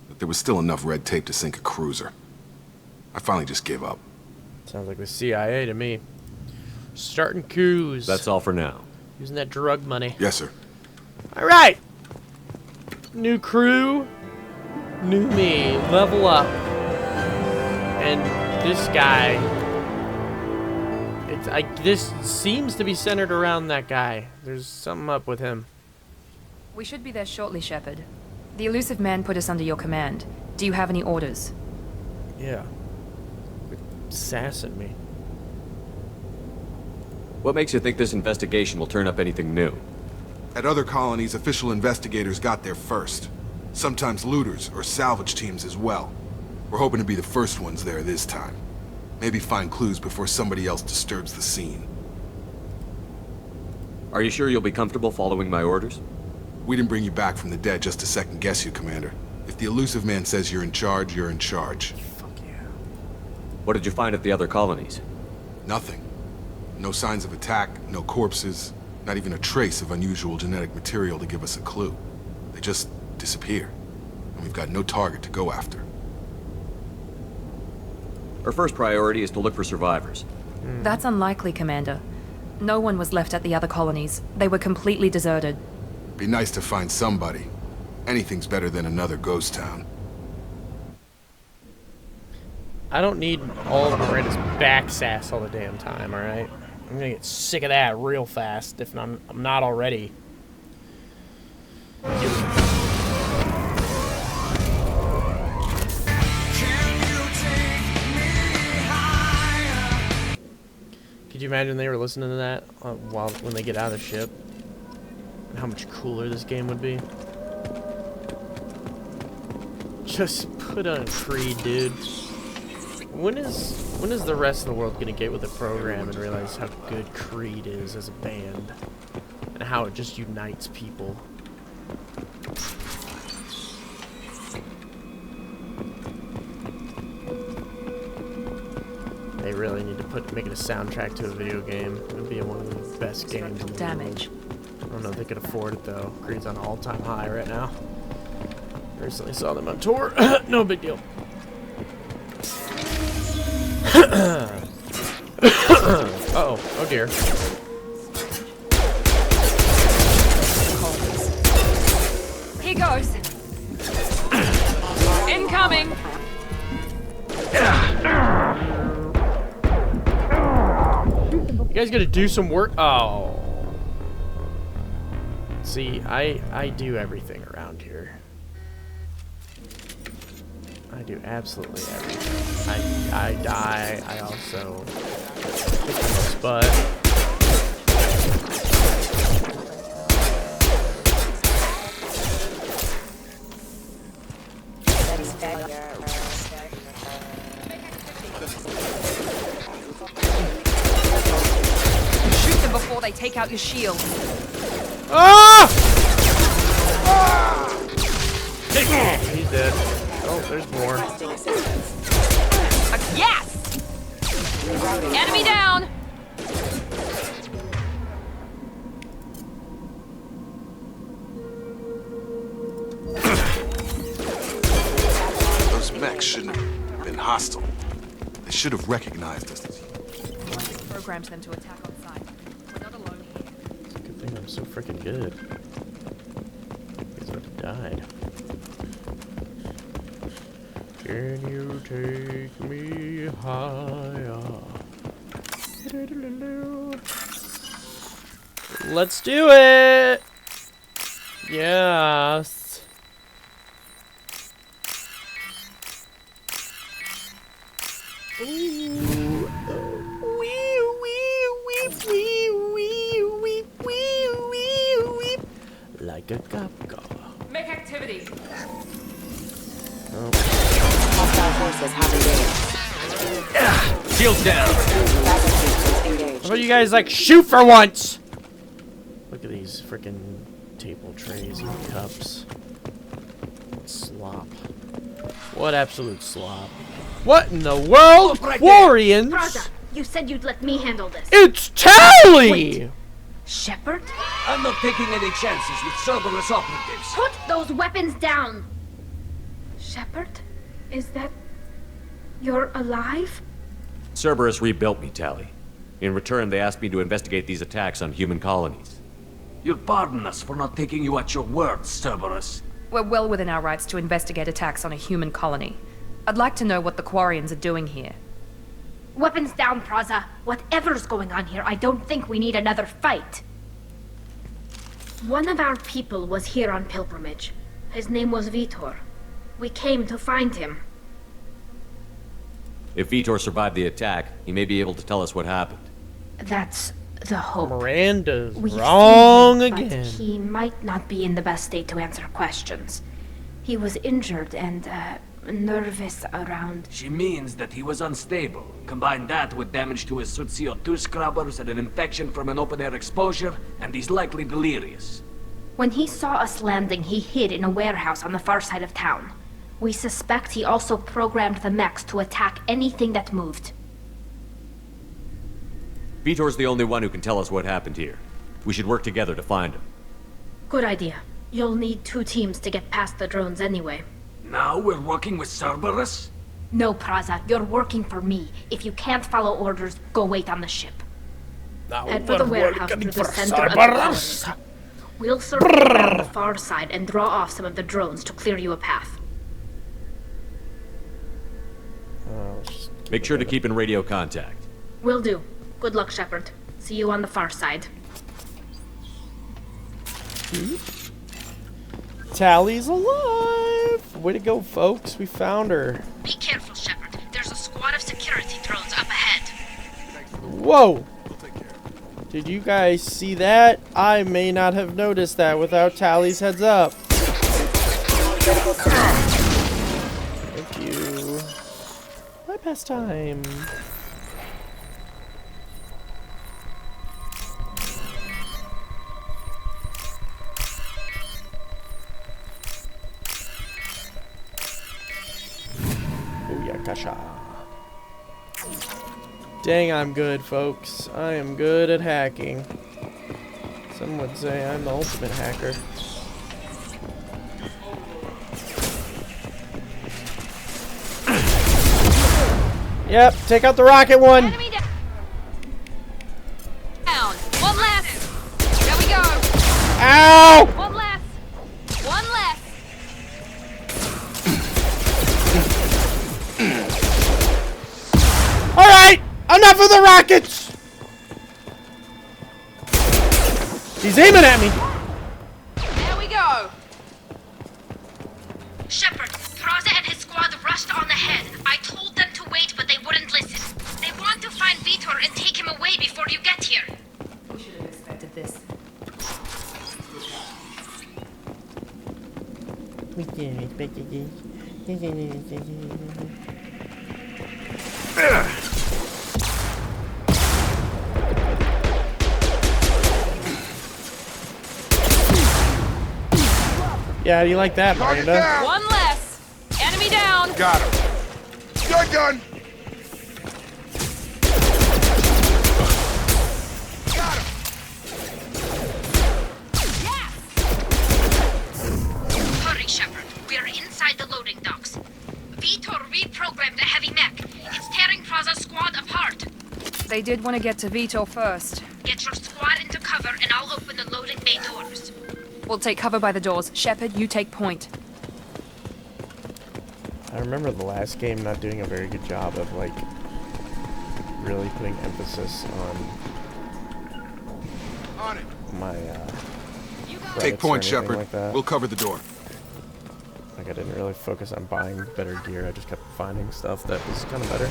but there was still enough red tape to sink a cruiser. I finally just gave up. Sounds like the CIA to me. Starting coups. That's all for now. Using that drug money. Yes, sir. Alright! New crew, new me. Level up. And this guy, this seems to be centered around that guy. There's something up with him. We should be there shortly, Shepard. The elusive man put us under your command. Do you have any orders? Yeah. Sassing me. What makes you think this investigation will turn up anything new? At other colonies, official investigators got there first. Sometimes looters or salvage teams as well. We're hoping to be the first ones there this time. Maybe find clues before somebody else disturbs the scene. Are you sure you'll be comfortable following my orders? We didn't bring you back from the dead just to second guess you, Commander. If the elusive man says you're in charge, you're in charge. Fuck yeah. What did you find at the other colonies? Nothing. No signs of attack, no corpses, not even a trace of unusual genetic material to give us a clue. They just disappear, and we've got no target to go after. Our first priority is to look for survivors. That's unlikely, Commander. No one was left at the other colonies. They were completely deserted. Be nice to find somebody. Anything's better than another ghost town. I don't need all of Miranda's back sass all the damn time, alright? I'm gonna get sick of that real fast if I'm not already. Could you imagine they were listening to that when they get out of the ship? And how much cooler this game would be? Just put on Creed, dude. When is the rest of the world gonna get with the program and realize how good Creed is as a band? And how it just unites people? They really need to make it a soundtrack to a video game. It would be one of the best games in the world. I don't know if they could afford it though. Creed's on an all-time high right now. Recently saw them on tour. No big deal. Oh dear. Here goes. Incoming. You guys gotta do some work. Oh. See, I do everything around here. I do absolutely everything. I die. I also kick people's butt. Shoot them before they take out your shield. Ah! He's dead. Oh, there's more. Yes! Enemy down! Those mechs shouldn't have been hostile. They should have recognized us. Programmed them to attack on sight. We're not alone here. It's a good thing I'm so freaking good. Because I would have died. Can you take me higher? Let's do it! Yes. Like a cop. Make activity. Oh. Hostile forces have engaged. Shield down. How about you guys like shoot for once? Look at these freaking table trays and cups. What slop. What absolute slop. What in the world? Warriors! Raza, you said you'd let me handle this. It's Tally! Wait. Shepard? I'm not taking any chances with Cerberus operatives. Put those weapons down! Shepard? Is that... you're alive? Cerberus rebuilt me, Tally. In return, they asked me to investigate these attacks on human colonies. You'll pardon us for not taking you at your word, Cerberus. We're well within our rights to investigate attacks on a human colony. I'd like to know what the Quarians are doing here. Weapons down, Praza. Whatever's going on here, I don't think we need another fight. One of our people was here on pilgrimage. His name was Vitor. We came to find him. If Vitor survived the attack, he may be able to tell us what happened. That's the hope. Miranda's We've wrong seen him, again. But he might not be in the best state to answer questions. He was injured and, nervous around. She means that he was unstable. Combine that with damage to his suit CO2 scrubbers and an infection from an open-air exposure, and he's likely delirious. When he saw us landing, he hid in a warehouse on the far side of town. We suspect he also programmed the mechs to attack anything that moved. Vitor's the only one who can tell us what happened here. We should work together to find him. Good idea. You'll need 2 teams to get past the drones anyway. Now we're working with Cerberus? No, Praza, you're working for me. If you can't follow orders, go wait on the ship. Head for the warehouse through the center of the colony. We'll circle around the far side and draw off some of the drones to clear you a path. Make sure to keep in radio contact. Will do. Good luck, Shepard. See you on the far side. Tally's alive! Way to go, folks. We found her. Be careful, Shepard. There's a squad of security drones up ahead. Whoa! Did you guys see that? I may not have noticed that without Tally's heads up. Thank you. Bypass time. Booyakasha. Dang, I'm good, folks. I am good at hacking. Some would say I'm the ultimate hacker. Yep, take out the rocket one. Enemy down. One less. There we go. Ow! One less. One less. All right, enough of the rockets. He's aiming at me. There we go. Shepard, Praza and his squad rushed on ahead. I told them to wait, but they wouldn't listen. They want to find Vitor and take him away before you get here. We should have expected this. Yeah, how do you like that, Miranda? One less. Enemy down. Got him. Gun gun. Got him. Hurry, Shepard. We're inside the loading docks. Vitor reprogrammed the heavy mech. It's tearing Praza's squad apart. They did want to get to Vitor first. Get your squad into cover and I'll open the loading bay doors. We'll take cover by the doors. Shepard, you take point. I remember the last game not doing a very good job of, like, really putting emphasis On it. my, Take credits or point, anything Shepard. like that. We'll cover the door. Like, I didn't really focus on buying better gear. I just kept finding stuff that was kind of better.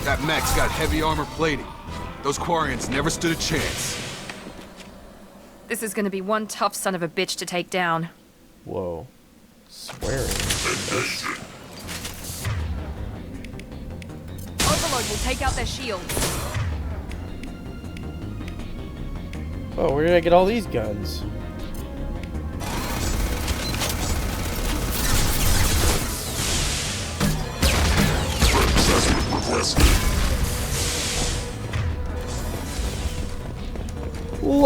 That mech's got heavy armor plating. Those Quarians never stood a chance. This is going to be one tough son of a bitch to take down. Whoa. Swearing. Overload will take out their shields. Oh, where did I get all these guns?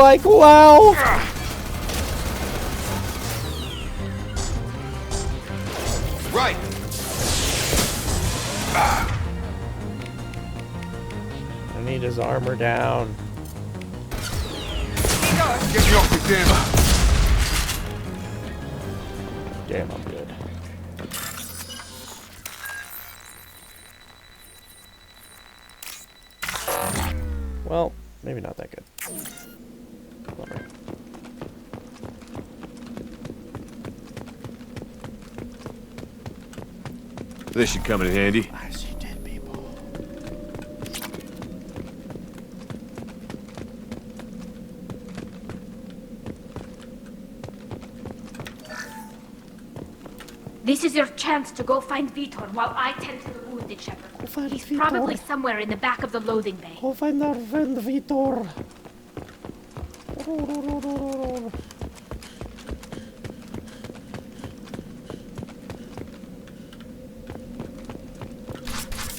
like, wow. Right. I need his armor down. Get me off me, damn. Damn, I'm good. Well, maybe not that good. Bummer. This should come in handy. I see dead people. This is your chance to go find Vitor while I tend to the wounded shepherd. He's probably somewhere in the back of the loading bay. Go find our friend Vitor.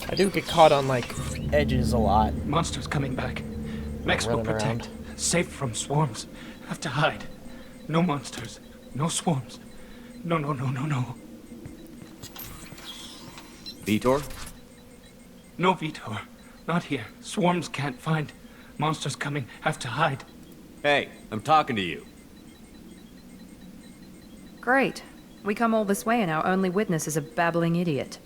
I do get caught on, like, edges a lot. Monsters coming back. Mechs will protect. Safe from swarms. Have to hide. No monsters. No swarms. No. Vitor? No Vitor. Not here. Swarms can't find. Monsters coming. Have to hide. Hey, I'm talking to you. Great. We come all this way and our only witness is a babbling idiot.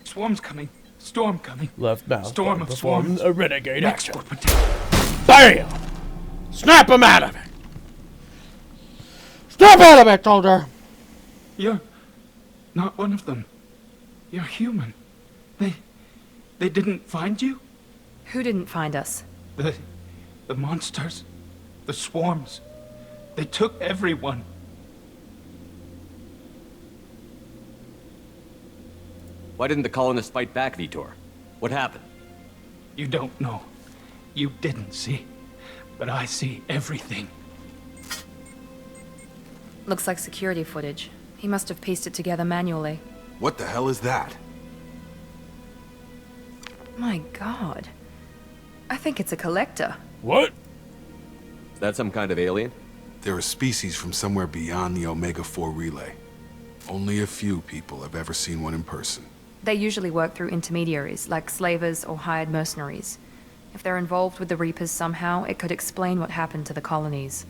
Swarms coming. Storm coming. Left mouth. Storm of swarms. A renegade action. Protect. Bam! Snap him out of it! Snap out of it, soldier! You're not one of them. You're human. They didn't find you? Who didn't find us? The monsters. The swarms. They took everyone. Why didn't the colonists fight back, Vitor? What happened? You don't know. You didn't see. But I see everything. Looks like security footage. He must have pieced it together manually. What the hell is that? My god. I think it's a collector. What? Is that some kind of alien? They're a species from somewhere beyond the Omega-4 relay. Only a few people have ever seen one in person. They usually work through intermediaries, like slavers or hired mercenaries. If they're involved with the Reapers somehow, it could explain what happened to the colonies.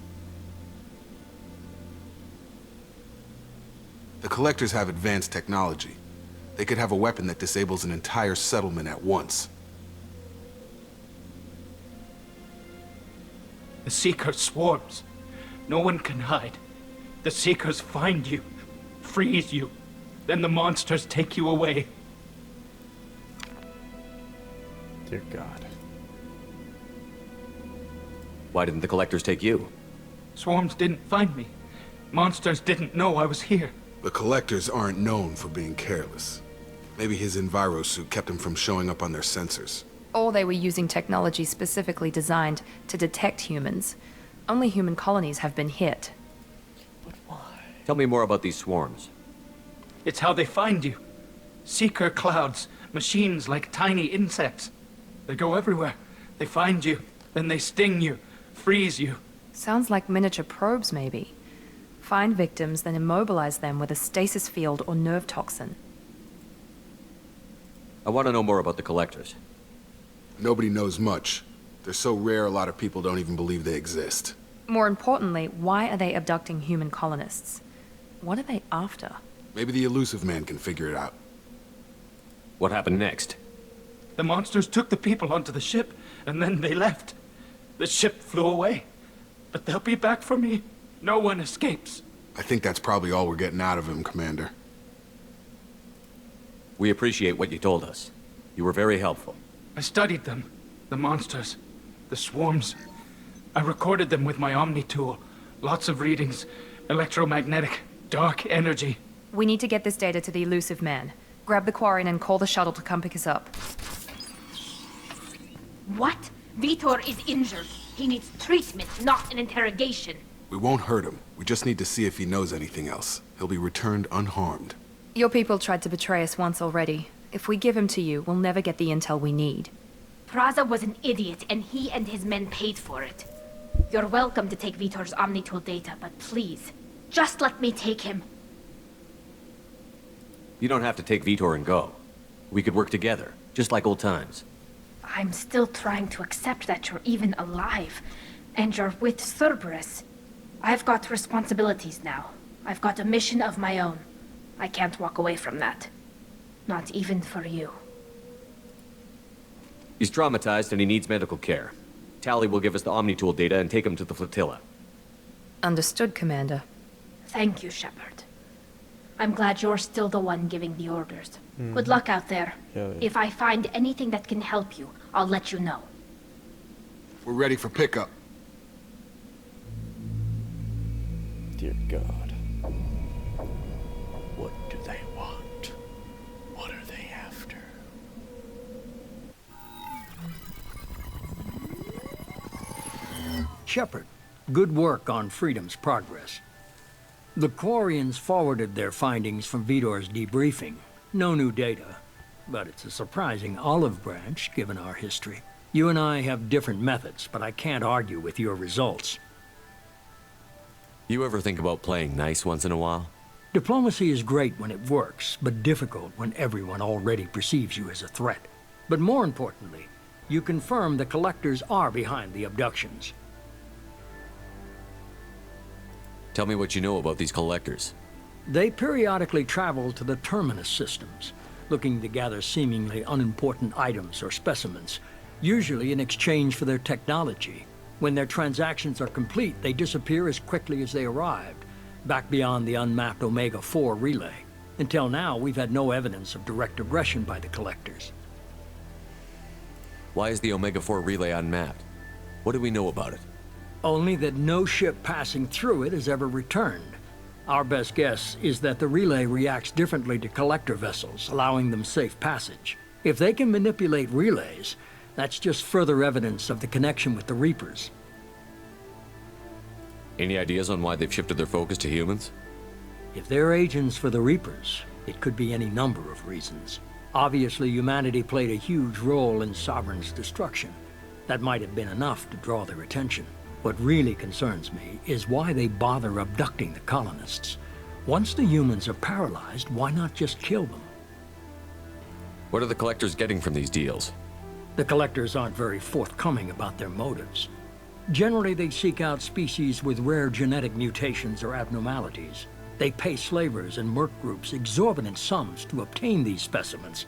The Collectors have advanced technology. They could have a weapon that disables an entire settlement at once. The Seeker swarms. No one can hide. The Seekers find you, freeze you, then the monsters take you away. Dear God. Why didn't the collectors take you? Swarms didn't find me. Monsters didn't know I was here. The Collectors aren't known for being careless. Maybe his Enviro suit kept him from showing up on their sensors. Or they were using technology specifically designed to detect humans. Only human colonies have been hit. But why? Tell me more about these swarms. It's how they find you. Seeker clouds, machines like tiny insects. They go everywhere. They find you, then they sting you, freeze you. Sounds like miniature probes, maybe. Find victims, then immobilize them with a stasis field or nerve toxin. I want to know more about the collectors. Nobody knows much. They're so rare a lot of people don't even believe they exist. More importantly, why are they abducting human colonists? What are they after? Maybe the elusive man can figure it out. What happened next? The monsters took the people onto the ship, and then they left. The ship flew away. But they'll be back for me. No one escapes. I think that's probably all we're getting out of him, Commander. We appreciate what you told us. You were very helpful. I studied them. The monsters. The swarms. I recorded them with my Omni tool. Lots of readings. Electromagnetic. Dark energy. We need to get this data to the elusive man. Grab the Quarian and call the shuttle to come pick us up. What? Vitor is injured. He needs treatment, not an interrogation. We won't hurt him. We just need to see if he knows anything else. He'll be returned unharmed. Your people tried to betray us once already. If we give him to you, we'll never get the intel we need. Praza was an idiot, and he and his men paid for it. You're welcome to take Vitor's Omnitool data, but please, just let me take him. You don't have to take Vitor and go. We could work together, just like old times. I'm still trying to accept that you're even alive, and you're with Cerberus. I've got responsibilities now. I've got a mission of my own. I can't walk away from that. Not even for you. He's traumatized and he needs medical care. Tally will give us the Omnitool data and take him to the flotilla. Understood, Commander. Thank you, Shepard. I'm glad you're still the one giving the orders. Good luck out there. Yeah. If I find anything that can help you, I'll let you know. We're ready for pickup. Dear God. What do they want? What are they after? Shepard, good work on Freedom's progress. The Quarians forwarded their findings from Vitor's debriefing. No new data, but it's a surprising olive branch given our history. You and I have different methods, but I can't argue with your results. You ever think about playing nice once in a while? Diplomacy is great when it works, but difficult when everyone already perceives you as a threat. But more importantly, you confirm the Collectors are behind the abductions. Tell me what you know about these Collectors. They periodically travel to the Terminus systems, looking to gather seemingly unimportant items or specimens, usually in exchange for their technology. When their transactions are complete, they disappear as quickly as they arrived, back beyond the unmapped Omega-4 relay. Until now, we've had no evidence of direct aggression by the Collectors. Why is the Omega-4 relay unmapped? What do we know about it? Only that no ship passing through it has ever returned. Our best guess is that the relay reacts differently to Collector vessels, allowing them safe passage. If they can manipulate relays, that's just further evidence of the connection with the Reapers. Any ideas on why they've shifted their focus to humans? If they're agents for the Reapers, it could be any number of reasons. Obviously, humanity played a huge role in Sovereign's destruction. That might have been enough to draw their attention. What really concerns me is why they bother abducting the colonists. Once the humans are paralyzed, why not just kill them? What are the Collectors getting from these deals? The Collectors aren't very forthcoming about their motives. Generally, they seek out species with rare genetic mutations or abnormalities. They pay slavers and merc groups exorbitant sums to obtain these specimens,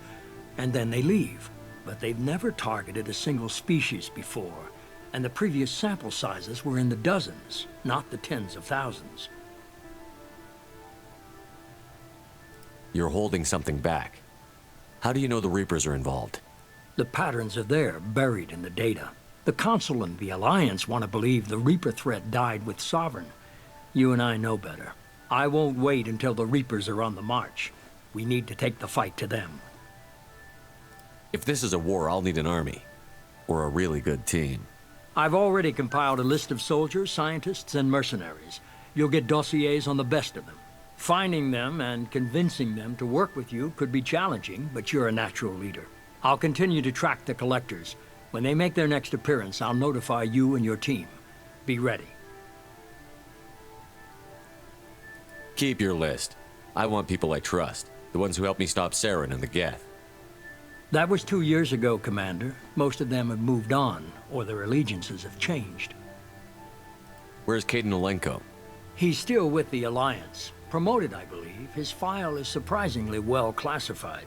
and then they leave. But they've never targeted a single species before, and the previous sample sizes were in the dozens, not the tens of thousands. You're holding something back. How do you know the Reapers are involved? The patterns are there, buried in the data. The Council and the Alliance want to believe the Reaper threat died with Sovereign. You and I know better. I won't wait until the Reapers are on the march. We need to take the fight to them. If this is a war, I'll need an army. Or a really good team. I've already compiled a list of soldiers, scientists, and mercenaries. You'll get dossiers on the best of them. Finding them and convincing them to work with you could be challenging, but you're a natural leader. I'll continue to track the Collectors. When they make their next appearance, I'll notify you and your team. Be ready. Keep your list. I want people I trust. The ones who helped me stop Saren and the Geth. That was 2 years ago, Commander. Most of them have moved on, or their allegiances have changed. Where's Caden Olenko? He's still with the Alliance. Promoted, I believe. His file is surprisingly well classified.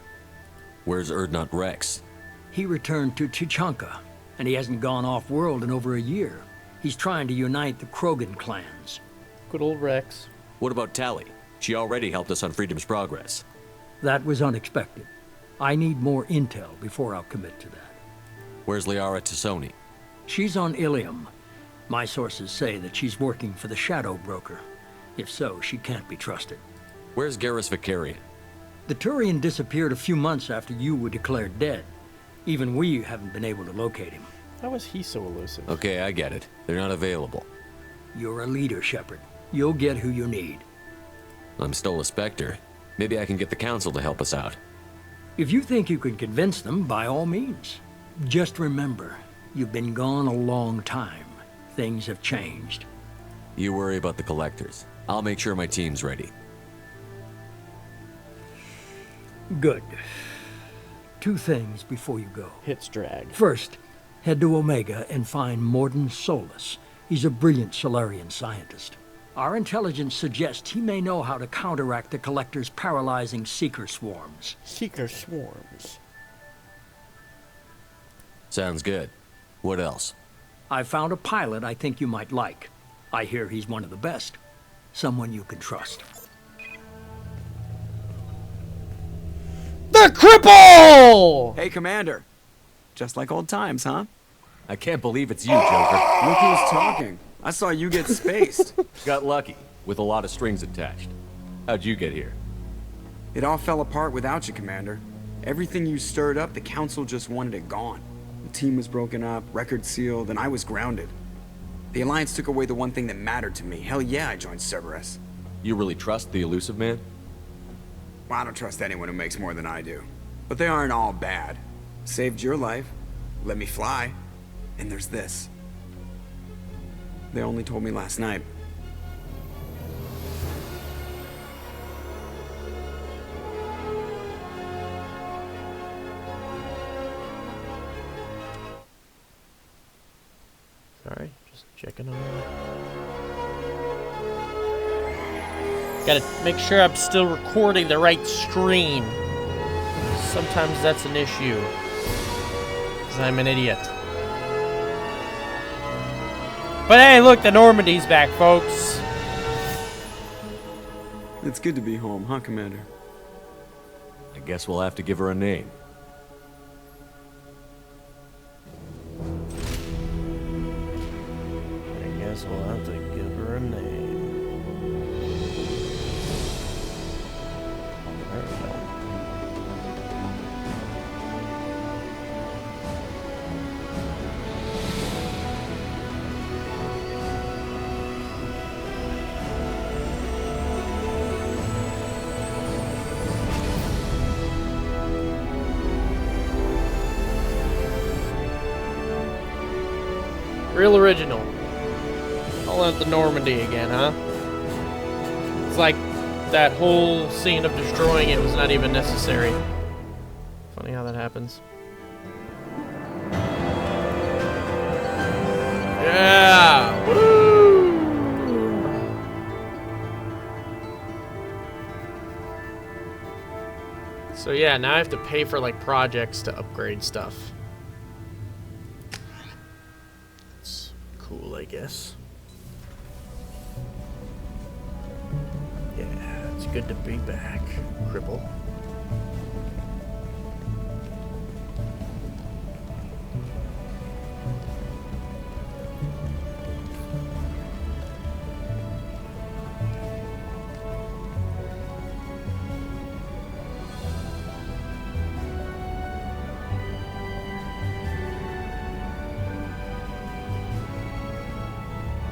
Where's Erdnot Rex? He returned to Chichanka, and he hasn't gone off-world in over a year. He's trying to unite the Krogan clans. Good old Rex. What about Tally? She already helped us on Freedom's progress. That was unexpected. I need more intel before I'll commit to that. Where's Liara Tassoni? She's on Ilium. My sources say that she's working for the Shadow Broker. If so, she can't be trusted. Where's Garrus Vicarian? The Turian disappeared a few months after you were declared dead. Even we haven't been able to locate him. How is he so elusive? Okay, I get it. They're not available. You're a leader, Shepard. You'll get who you need. I'm still a Spectre. Maybe I can get the Council to help us out. If you think you can convince them, by all means. Just remember, you've been gone a long time. Things have changed. You worry about the collectors. I'll make sure my team's ready. Good. 2 things before you go. Hits drag. First, head to Omega and find Morden Solus. He's a brilliant Solarian scientist. Our intelligence suggests he may know how to counteract the Collector's paralyzing Seeker swarms. Seeker swarms. Sounds good. What else? I found a pilot I think you might like. I hear he's one of the best. Someone you can trust. The cripple! Hey, Commander. Just like old times, huh? I can't believe it's you, Joker. Look who's talking. I saw you get spaced. Got lucky, with a lot of strings attached. How'd you get here? It all fell apart without you, Commander. Everything you stirred up, the Council just wanted it gone. The team was broken up, record sealed, and I was grounded. The Alliance took away the one thing that mattered to me. Hell yeah, I joined Cerberus. You really trust the Elusive Man? Well, I don't trust anyone who makes more than I do. But they aren't all bad. Saved your life, let me fly, and there's this. They only told me last night. Sorry, just checking on. Gotta make sure I'm still recording the right screen. Sometimes that's an issue. Because I'm an idiot. But hey, look, the Normandy's back, folks. It's good to be home, huh, Commander? I guess we'll have to give her a name. I guess we'll have to give her a name. There we go. Real original. I'll have the Normandy again, huh? It's like that whole scene of destroying it was not even necessary. Funny how that happens. Yeah! Woo! So yeah, now I have to pay for like projects to upgrade stuff. Cool, I guess. Yeah, it's good to be back, cripple.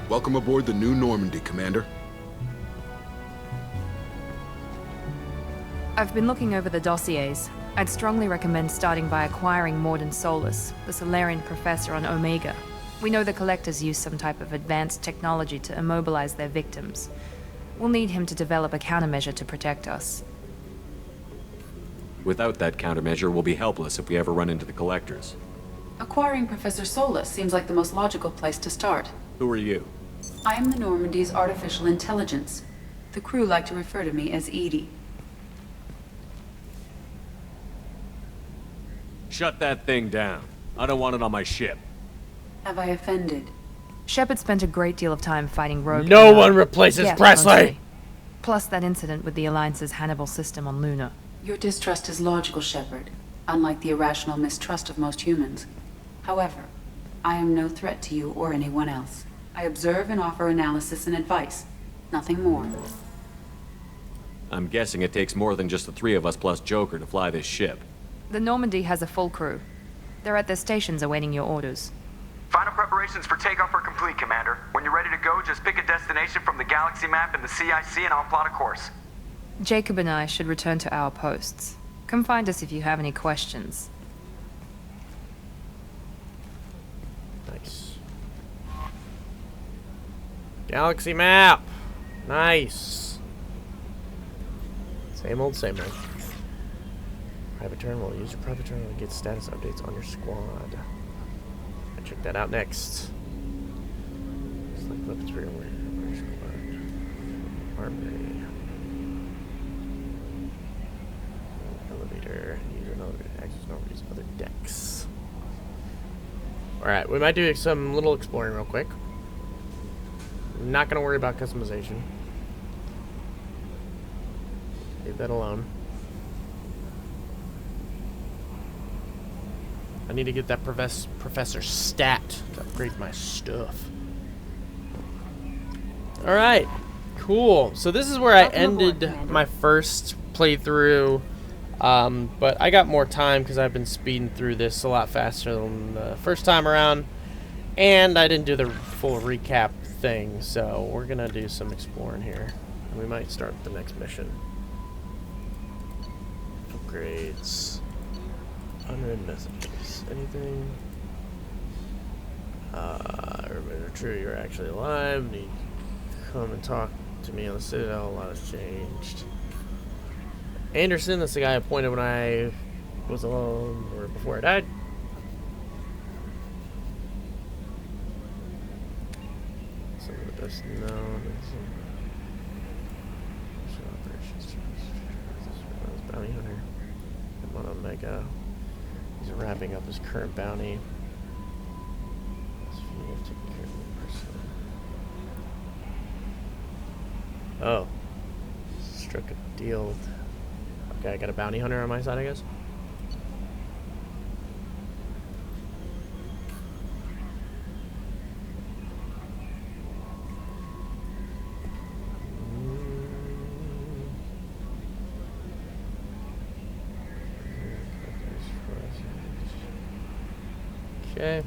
Welcome aboard the new Normandy, Commander. I've been looking over the dossiers. I'd strongly recommend starting by acquiring Morden Solus, the Solarian professor on Omega. We know the Collectors use some type of advanced technology to immobilize their victims. We'll need him to develop a countermeasure to protect us. Without that countermeasure, we'll be helpless if we ever run into the Collectors. Acquiring Professor Solus seems like the most logical place to start. Who are you? I am the Normandy's artificial intelligence. The crew like to refer to me as Edie. Shut that thing down. I don't want it on my ship. Have I offended? Shepard spent a great deal of time fighting rogue. No one replaces Presley! Mostly. Plus that incident with the Alliance's Hannibal system on Luna. Your distrust is logical, Shepard, unlike the irrational mistrust of most humans. However, I am no threat to you or anyone else. I observe and offer analysis and advice. Nothing more. I'm guessing it takes more than just the 3 of us plus Joker to fly this ship. The Normandy has a full crew. They're at their stations awaiting your orders. Final preparations for takeoff are complete, Commander. When you're ready to go, just pick a destination from the galaxy map in the CIC and I'll plot a course. Jacob and I should return to our posts. Come find us if you have any questions. Galaxy map. Nice. Same old, same old. Private terminal. Use your private terminal to get status updates on your squad. I'll check that out next. Select weapons for your squad. Armory. Elevator. Use an elevator to access Normandy's other decks. Alright, we might do some little exploring real quick. Not going to worry about customization. Leave that alone. I need to get that professor stat to upgrade my stuff. Alright, cool. So this is where I ended my first playthrough. But I got more time because I've been speeding through this a lot faster than the first time around. And I didn't do the full recap thing, so we're going to do some exploring here. And we might start the next mission. Upgrades. Unread messages. Anything? Remember, true, you're actually alive. Need to come and talk to me on the Citadel. A lot has changed. Anderson, that's the guy I appointed when I was alone, or before I died. Some of the best known. Bounty hunter. I'm on Omega. He's wrapping up his current bounty. Oh. Struck a deal with... Okay, I got a bounty hunter on my side, I guess. Okay.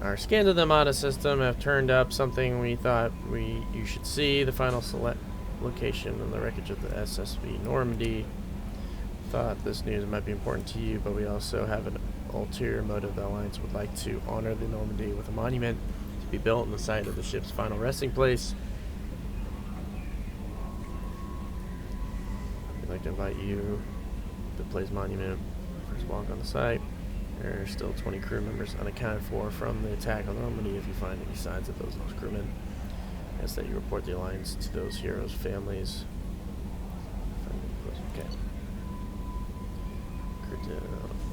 Our scans of the Amada system have turned up something we thought you should see. The final select location on the wreckage of the SSV Normandy. Thought this news might be important to you, but we also have an ulterior motive. The Alliance would like to honor the Normandy with a monument to be built on the site of the ship's final resting place. We'd like to invite you to place monument. First walk on the site. There are still 20 crew members unaccounted for from the attack on Normandy. If you find any signs of those lost crewmen, ask that you report the Alliance to those heroes' families. Okay.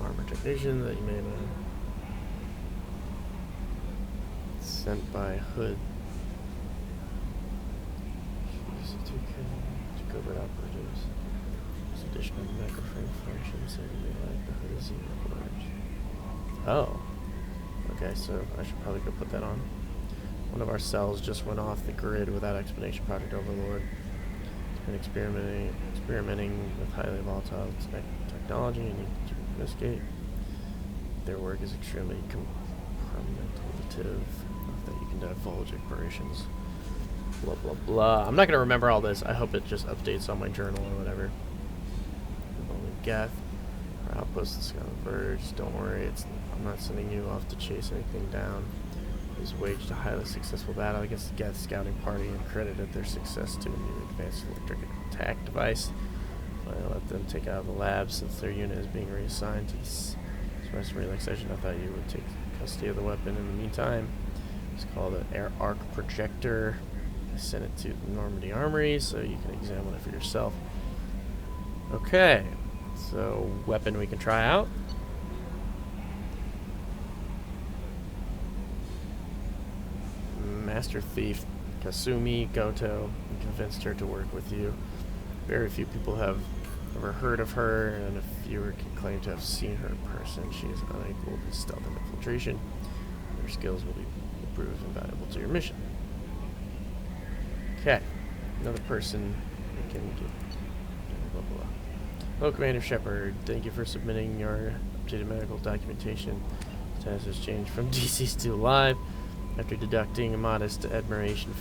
Armor technician that you may have sent by Hood. To covert operatives. This additional microframe function so you may like the Hood is large. Oh. Okay, so I should probably go put that on. One of our cells just went off the grid without explanation. Project Overlord. It's been experimenting with highly volatile technology and need to investigate. Their work is extremely compromising that you can divulge operations. Blah blah blah. I'm not gonna remember all this. I hope it just updates on my journal or whatever. Geth. Our outpost is on the verge. Don't worry, I'm not sending you off to chase anything down. He's waged a highly successful battle against the Geth scouting party and credited their success to a new advanced electric attack device. I let them take out of the lab since their unit is being reassigned to this. So some relaxation. I thought you would take custody of the weapon in the meantime. It's called an air arc projector. I sent it to the Normandy Armory so you can examine it for yourself. Okay, so weapon we can try out. Master Thief Kasumi Goto convinced her to work with you. Very few people have ever heard of her, and if fewer can claim to have seen her in person, she is unequal to stealth and infiltration. Her skills will be proved invaluable to your mission. Okay, another person we can get. Blah, blah, blah. Hello, Commander Shepard. Thank you for submitting your updated medical documentation. Status has changed from deceased to alive. After deducting a modest administration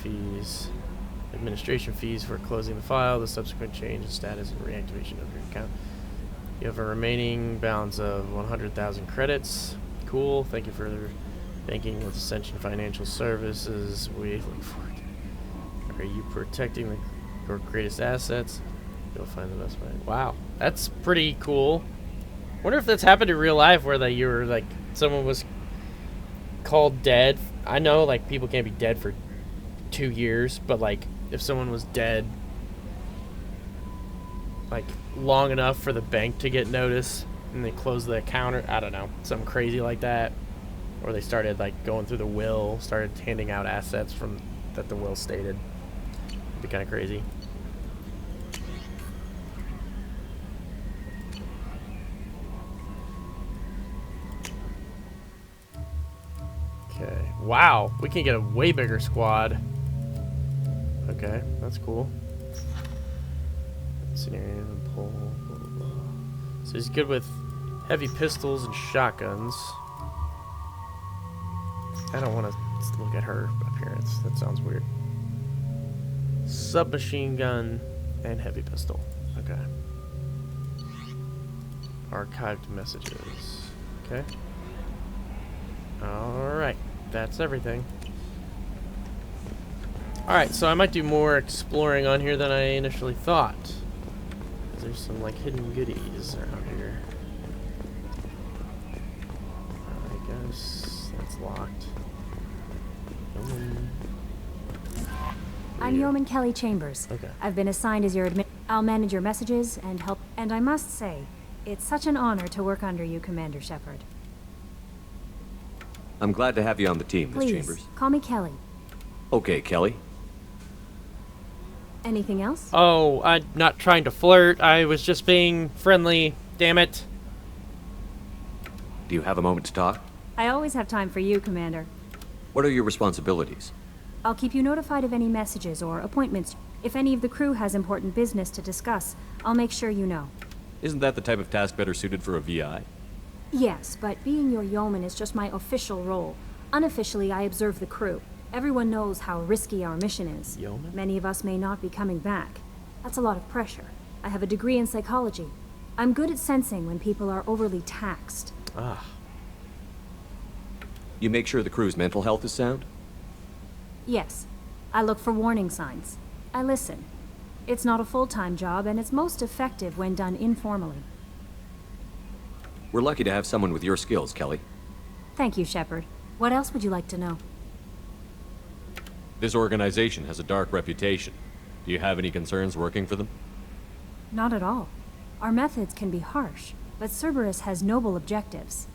fees for closing the file, the subsequent change in status and reactivation of your account. You have a remaining balance of 100,000 credits. cool. Thank you for thanking with Ascension Financial Services. We look forward. Are you protecting your greatest assets? You'll find the best way. Wow, that's pretty cool. Wonder if that's happened in real life, where you were like someone was called dead. I know like people can't be dead for 2 years, but like if someone was dead like long enough for the bank to get notice and they closed the account, or I don't know, something crazy like that, or they started like going through the will, started handing out assets from that the will stated. It'd be kind of crazy. Okay. Wow, we can get a way bigger squad. Okay, that's cool. Scenario, pull, blah, blah, blah. So he's good with heavy pistols and shotguns. I don't want to look at her appearance. That sounds weird. Submachine gun and heavy pistol. Okay. Archived messages. Okay. Alright. That's everything. Alright, so I might do more exploring on here than I initially thought. There's some like hidden goodies around here. I guess that's locked. I'm Yeoman Kelly Chambers. Okay. I've been assigned as your admin. I'll manage your messages and help. And I must say, it's such an honor to work under you, Commander Shepard. I'm glad to have you on the team, Miss Please, Chambers. call me Kelly. Okay, Kelly. Anything else? Oh, I'm not trying to flirt. I was just being friendly. Damn it. Do you have a moment to talk? I always have time for you, Commander. What are your responsibilities? I'll keep you notified of any messages or appointments. If any of the crew has important business to discuss, I'll make sure you know. Isn't that the type of task better suited for a VI? Yes, but being your yeoman is just my official role. Unofficially, I observe the crew. Everyone knows how risky our mission is. Yeoman? Many of us may not be coming back. That's a lot of pressure. I have a degree in psychology. I'm good at sensing when people are overly taxed. Ah. You make sure the crew's mental health is sound? Yes. I look for warning signs. I listen. It's not a full-time job, and it's most effective when done informally. We're lucky to have someone with your skills, Kelly. Thank you, Shepard. What else would you like to know? This organization has a dark reputation. Do you have any concerns working for them? Not at all. Our methods can be harsh, but Cerberus has noble objectives.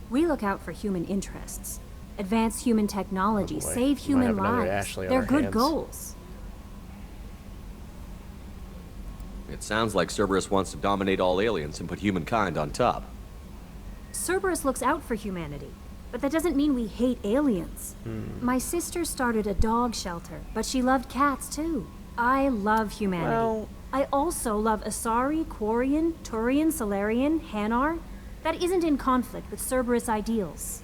We look out for human interests, advance human technology, save human lives. They're good goals. It sounds like Cerberus wants to dominate all aliens and put humankind on top. Cerberus looks out for humanity, but that doesn't mean we hate aliens. My sister started a dog shelter, but she loved cats too. I love humanity. Well, I also love Asari, Quarian, Turian, Solarian, Hanar. That isn't in conflict with Cerberus ideals.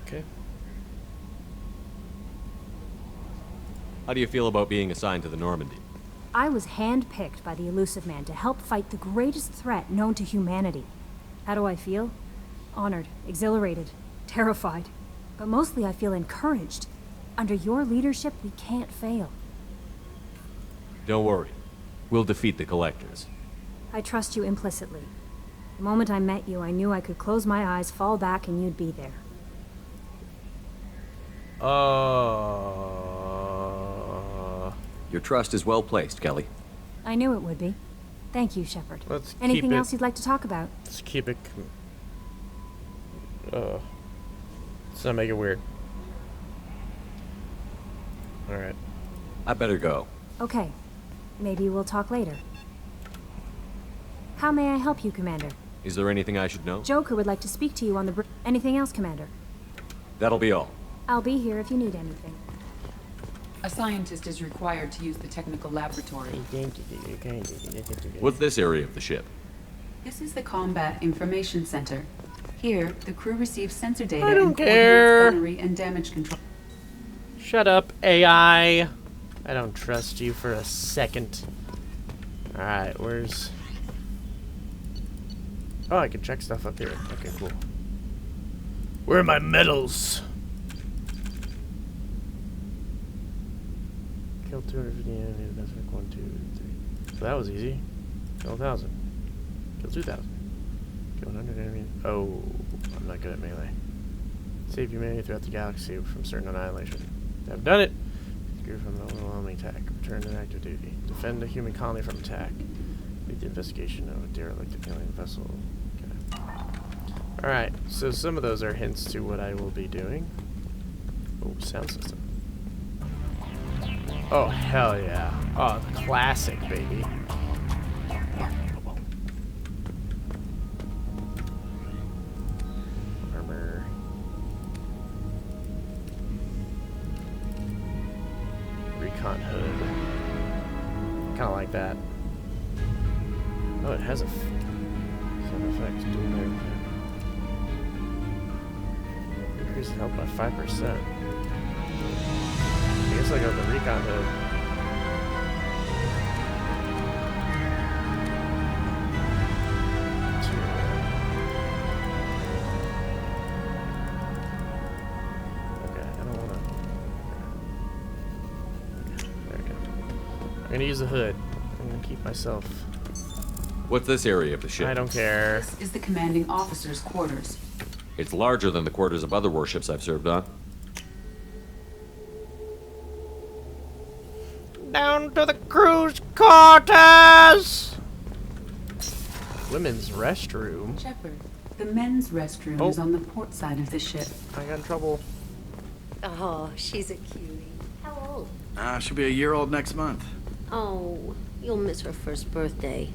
Okay. How do you feel about being assigned to the Normandy? I was handpicked by the Elusive Man to help fight the greatest threat known to humanity. How do I feel? Honored, exhilarated, terrified. But mostly I feel encouraged. Under your leadership, we can't fail. Don't worry. We'll defeat the Collectors. I trust you implicitly. The moment I met you, I knew I could close my eyes, fall back, and you'd be there. Your trust is well placed, Kelly. I knew it would be. Thank you, Shepard. Let's Anything keep it, else you'd like to talk about? Let's keep it. Let's not make it weird. All right. I better go. Okay. Maybe we'll talk later. How may I help you, Commander? Is there anything I should know? Joker would like to speak to you on the Anything else, Commander? That'll be all. I'll be here if you need anything. A scientist is required to use the technical laboratory. What's this area of the ship? This is the Combat Information Center. Here, the crew receives sensor data I don't and care. coordinates gunnery and damage control. Shut up, AI. I don't trust you for a second. Alright, where's... Oh, I can check stuff up here. Okay, cool. Where are my medals? Kill 250 enemies. That's like 1, 2, 3. So that was easy. Kill 1,000. Kill 2,000. Kill 100 enemies. Oh, I'm not good at melee. Save humanity throughout the galaxy from certain annihilation. I've done it! Secure from the overwhelming attack. Return to active duty. Defend a human colony from attack. Lead the investigation of a derelict alien vessel. Okay. Alright, so some of those are hints to what I will be doing. Oh, sound system. Oh, hell yeah. Oh, the classic, baby. Armor. Recon hood. Kind of like that. Oh, it has a sound effect. Doing everything. Increase health by 5%. I guess I'll go with the recon hood. Okay, I don't want to. Okay, there we go. I'm gonna use the hood. I'm gonna keep myself. What's this area of the ship? I don't care. This is the commanding officer's quarters. It's larger than the quarters of other warships I've served on. Down to the cruise quarters! Women's restroom? Shepard, the men's restroom is on the port side of the ship. I got in trouble. Oh, she's a cutie. How old? She'll be a year old next month. Oh, you'll miss her first birthday.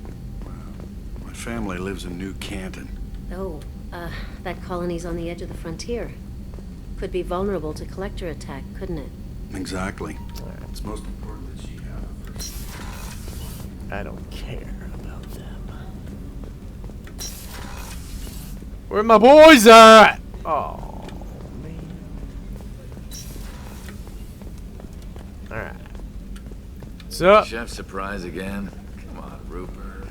My family lives in New Canton. Oh, that colony's on the edge of the frontier. Could be vulnerable to collector attack, couldn't it? Exactly. It's most important that she have her. I don't care about them. Where my boys at? Oh, man. Alright. What's up? Chef surprise again? Come on, Rupert.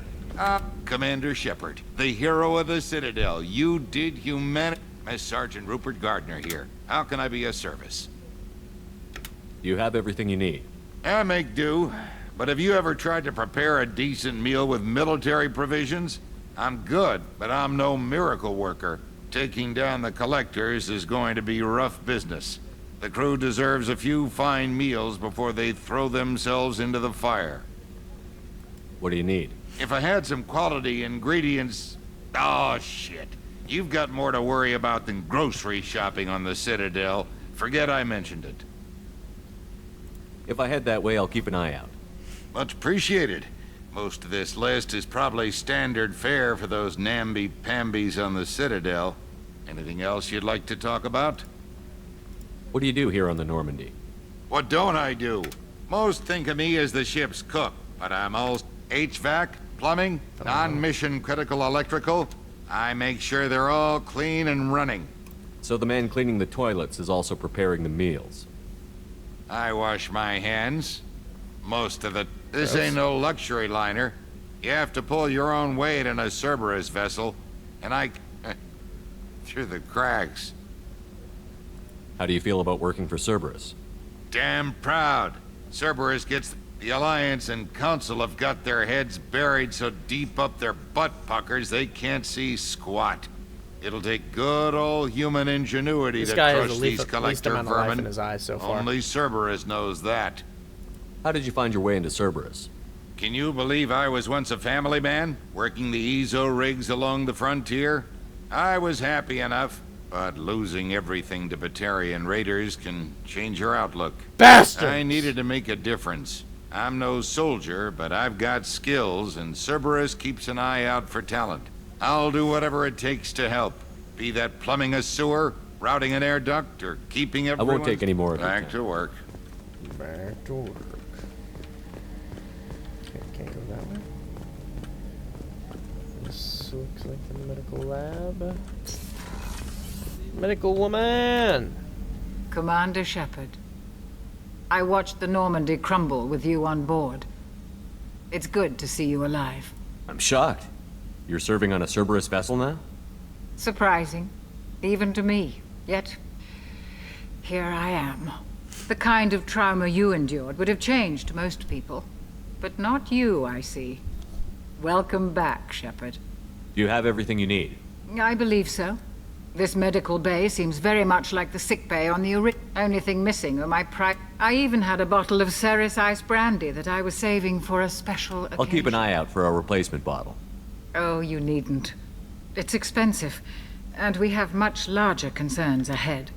Commander Shepard, the hero of the Citadel. You did humanity. Miss Sergeant Rupert Gardner here. How can I be of service? You have everything you need. I make do. But have you ever tried to prepare a decent meal with military provisions? I'm good, but I'm no miracle worker. Taking down the collectors is going to be rough business. The crew deserves a few fine meals before they throw themselves into the fire. What do you need? If I had some quality ingredients... Oh, shit. You've got more to worry about than grocery shopping on the Citadel. Forget I mentioned it. If I head that way, I'll keep an eye out. Much appreciated. Most of this list is probably standard fare for those namby-pambies on the Citadel. Anything else you'd like to talk about? What do you do here on the Normandy? What don't I do? Most think of me as the ship's cook, but I'm also HVAC, plumbing, non-mission critical electrical. I make sure they're all clean and running. So the man cleaning the toilets is also preparing the meals. I wash my hands. Most of it. This ain't no luxury liner. You have to pull your own weight in a Cerberus vessel, and I... through the cracks. How do you feel about working for Cerberus? Damn proud. Cerberus gets... The Alliance and Council have got their heads buried so deep up their butt puckers they can't see squat. It'll take good old human ingenuity to crush these collector vermin. In his eyes so far. Only Cerberus knows that. How did you find your way into Cerberus? Can you believe I was once a family man, working the EZO rigs along the frontier? I was happy enough, but losing everything to Batarian raiders can change your outlook. Bastards! I needed to make a difference. I'm no soldier, but I've got skills, and Cerberus keeps an eye out for talent. I'll do whatever it takes to help. Be that plumbing a sewer, routing an air duct, or keeping everyone... I won't take any more of your time. Back to work. Back to work. Can't go that way. This looks like the medical lab. Medical woman! Commander Shepard, I watched the Normandy crumble with you on board. It's good to see you alive. I'm shocked. You're serving on a Cerberus vessel now? Surprising, even to me. Yet, here I am. The kind of trauma you endured would have changed most people. But not you, I see. Welcome back, Shepard. Do you have everything you need? I believe so. This medical bay seems very much like the sick bay on the only thing missing are my I even had a bottle of Ceres Ice brandy that I was saving for a special occasion. I'll keep an eye out for a replacement bottle. Oh, you needn't. It's expensive, and we have much larger concerns ahead.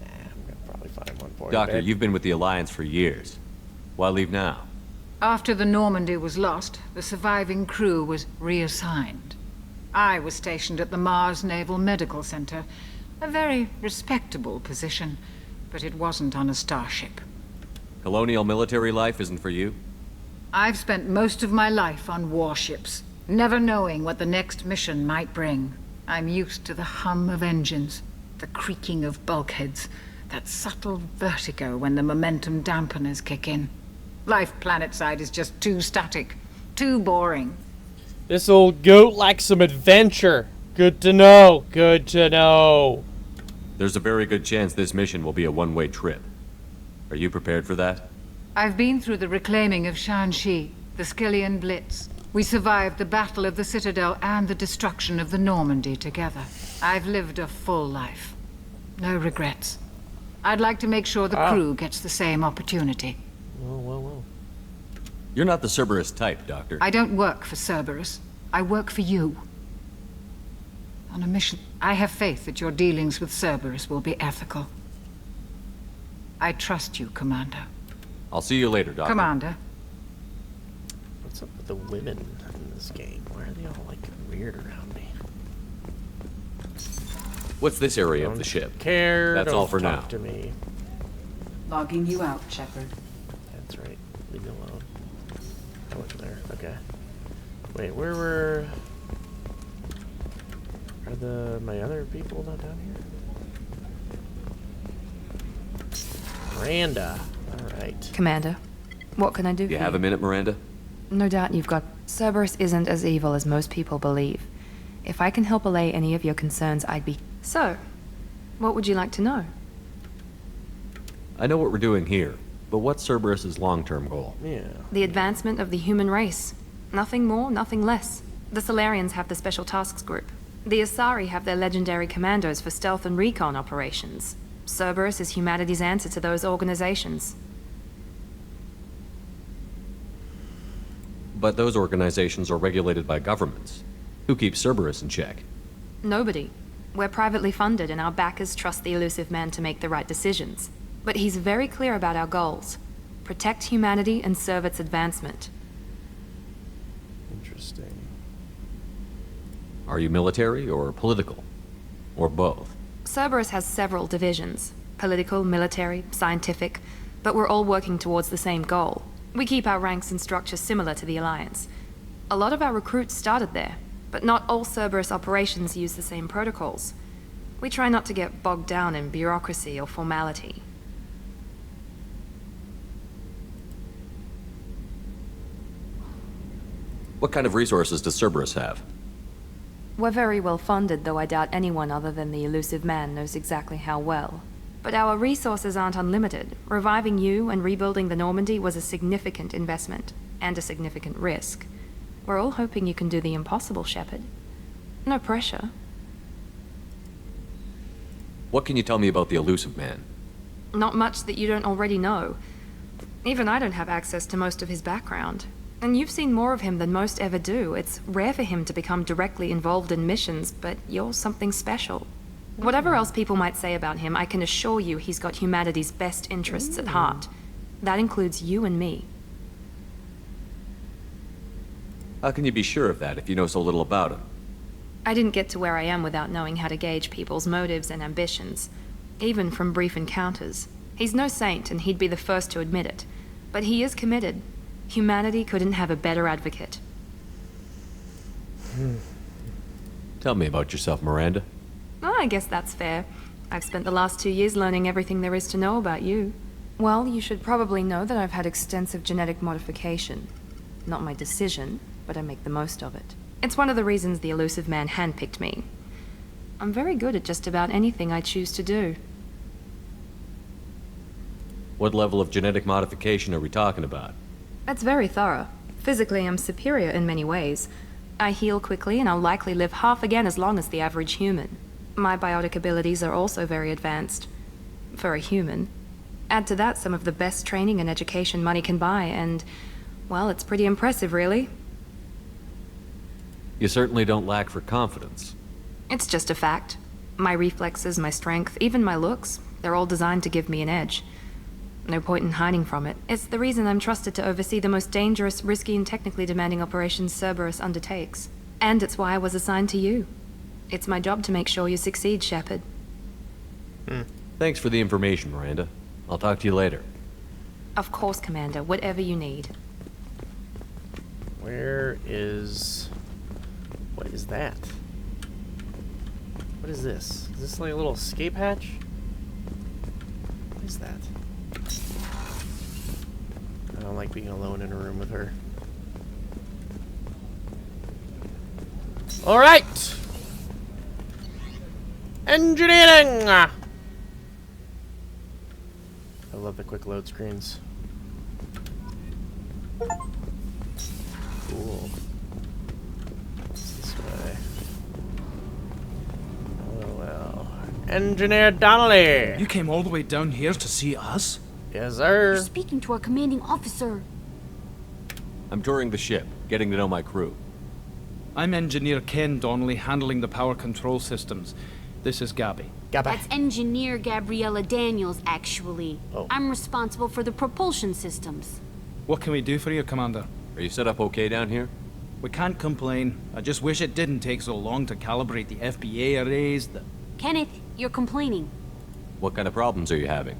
I'm gonna probably find one for you. Doctor, babe. you've been with the Alliance for years. Why leave now? After the Normandy was lost, the surviving crew was reassigned. I was stationed at the Mars Naval Medical Center, a very respectable position, but it wasn't on a starship. Colonial military life isn't for you? I've spent most of my life on warships, never knowing what the next mission might bring. I'm used to the hum of engines, the creaking of bulkheads, that subtle vertigo when the momentum dampeners kick in. Life planetside is just too static, too boring. This old goat likes some adventure. Good to know. Good to know. There's a very good chance this mission will be a one-way trip. Are you prepared for that? I've been through the reclaiming of Shanxi, the Skillian Blitz. We survived the Battle of the Citadel and the destruction of the Normandy together. I've lived a full life. No regrets. I'd like to make sure the crew gets the same opportunity. Well. You're not the Cerberus type, Doctor. I don't work for Cerberus. I work for you. On a mission. I have faith that your dealings with Cerberus will be ethical. I trust you, Commander. I'll see you later, Doctor. Commander. What's up with the women in this game? Why are they all, like, weird around me? What's this area of the ship? That's Don't all for now. talk to me. Logging you out, Shepard. That's right. Leave me alone. I went there. Okay. Wait, where were... Are my other people not down here? Miranda. Alright. Commander, what can I do for You you? have a minute, Miranda? No doubt you've got... Cerberus isn't as evil as most people believe. If I can help allay any of your concerns, I'd be... So, what would you like to know? I know what we're doing here, but what's Cerberus's long-term goal? Yeah. The advancement of the human race. Nothing more, nothing less. The Solarians have the Special Tasks Group. The Asari have their legendary commandos for stealth and recon operations. Cerberus is humanity's answer to those organizations. But those organizations are regulated by governments. Who keeps Cerberus in check? Nobody. We're privately funded and our backers trust the elusive man to make the right decisions. But he's very clear about our goals. Protect humanity and serve its advancement. Interesting. Are you military or political? Or both? Cerberus has several divisions. Political, military, scientific. But we're all working towards the same goal. We keep our ranks and structure similar to the Alliance. A lot of our recruits started there, but not all Cerberus operations use the same protocols. We try not to get bogged down in bureaucracy or formality. What kind of resources does Cerberus have? We're very well funded, though I doubt anyone other than the elusive man knows exactly how well. But our resources aren't unlimited. Reviving you and rebuilding the Normandy was a significant investment, and a significant risk. We're all hoping you can do the impossible, Shepard. No pressure. What can you tell me about the elusive man? Not much that you don't already know. Even I don't have access to most of his background. And you've seen more of him than most ever do. It's rare for him to become directly involved in missions, but you're something special. Whatever else people might say about him, I can assure you he's got humanity's best interests at heart. That includes you and me. How can you be sure of that if you know so little about him? I didn't get to where I am without knowing how to gauge people's motives and ambitions, even from brief encounters. He's no saint, and he'd be the first to admit it. But he is committed. Humanity couldn't have a better advocate. Tell me about yourself, Miranda. Oh, I guess that's fair. I've spent the last 2 years learning everything there is to know about you. Well, you should probably know that I've had extensive genetic modification. Not my decision, but I make the most of it. It's one of the reasons the elusive man handpicked me. I'm very good at just about anything I choose to do. What level of genetic modification are we talking about? That's very thorough. Physically, I'm superior in many ways. I heal quickly, and I'll likely live half again as long as the average human. My biotic abilities are also very advanced. For a human. Add to that some of the best training and education money can buy, and, well, it's pretty impressive, really. You certainly don't lack for confidence. It's just a fact. My reflexes, my strength, even my looks, they're all designed to give me an edge. No point in hiding from it. It's the reason I'm trusted to oversee the most dangerous, risky, and technically demanding operations Cerberus undertakes. And it's why I was assigned to you. It's my job to make sure you succeed, Shepard. Thanks for the information, Miranda. I'll talk to you later. Of course, Commander. Whatever you need. Where is... What is that? What is this? Is this like a little escape hatch? What is that? I don't like being alone in a room with her. Alright! Engineering! I love the quick load screens. Cool. What's this way? Oh well. Engineer Donnelly! You came all the way down here to see us? Yes, sir. You're speaking to our commanding officer. I'm touring the ship, getting to know my crew. I'm Engineer Ken Donnelly, handling the power control systems. This is Gabby. That's Engineer Gabriella Daniels, actually. Oh. I'm responsible for the propulsion systems. What can we do for you, Commander? Are you set up okay down here? We can't complain. I just wish it didn't take so long to calibrate the FBA arrays. Kenneth, you're complaining. What kind of problems are you having?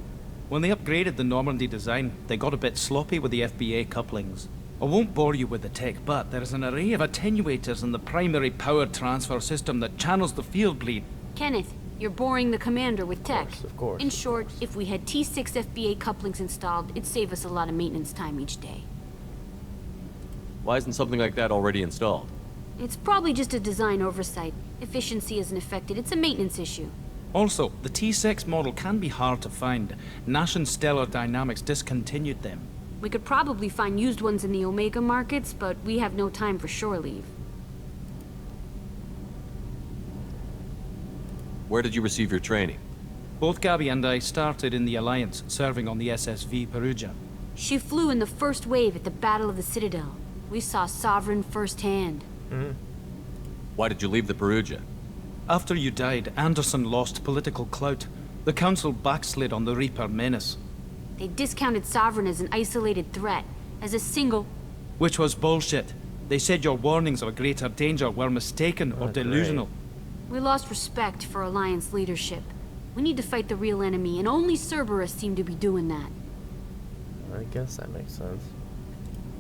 When they upgraded the Normandy design, they got a bit sloppy with the FBA couplings. I won't bore you with the tech, but there is an array of attenuators in the primary power transfer system that channels the field bleed. Kenneth, you're boring the commander with tech. Of course. In short, if we had T6 FBA couplings installed, it'd save us a lot of maintenance time each day. Why isn't something like that already installed? It's probably just a design oversight. Efficiency isn't affected. It's a maintenance issue. Also, the T6 model can be hard to find. Nash and Stellar Dynamics discontinued them. We could probably find used ones in the Omega markets, but we have no time for shore leave. Where did you receive your training? Both Gabby and I started in the Alliance, serving on the SSV Perugia. She flew in the first wave at the Battle of the Citadel. We saw Sovereign firsthand. Why did you leave the Perugia? After you died, Anderson lost political clout. The Council backslid on the Reaper menace. They discounted Sovereign as an isolated threat, as a single... Which was bullshit. They said your warnings of a greater danger were mistaken or delusional. We lost respect for Alliance leadership. We need to fight the real enemy, and only Cerberus seem to be doing that. I guess that makes sense.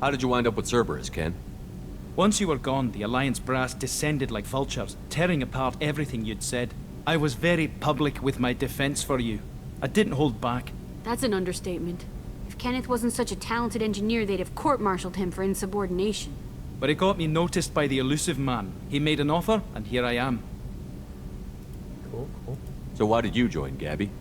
How did you wind up with Cerberus, Ken? Once you were gone, the Alliance brass descended like vultures, tearing apart everything you'd said. I was very public with my defense for you. I didn't hold back. That's an understatement. If Kenneth wasn't such a talented engineer, they'd have court-martialed him for insubordination. But it got me noticed by the elusive man. He made an offer, and here I am. Cool. So why did you join, Gabby?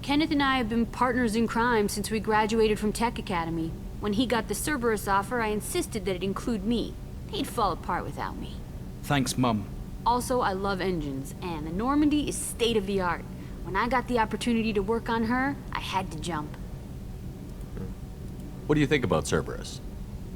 Kenneth and I have been partners in crime since we graduated from Tech Academy. When he got the Cerberus offer, I insisted that it include me. He'd fall apart without me. Thanks, Mum. Also, I love engines, and the Normandy is state-of-the-art. When I got the opportunity to work on her, I had to jump. What do you think about Cerberus?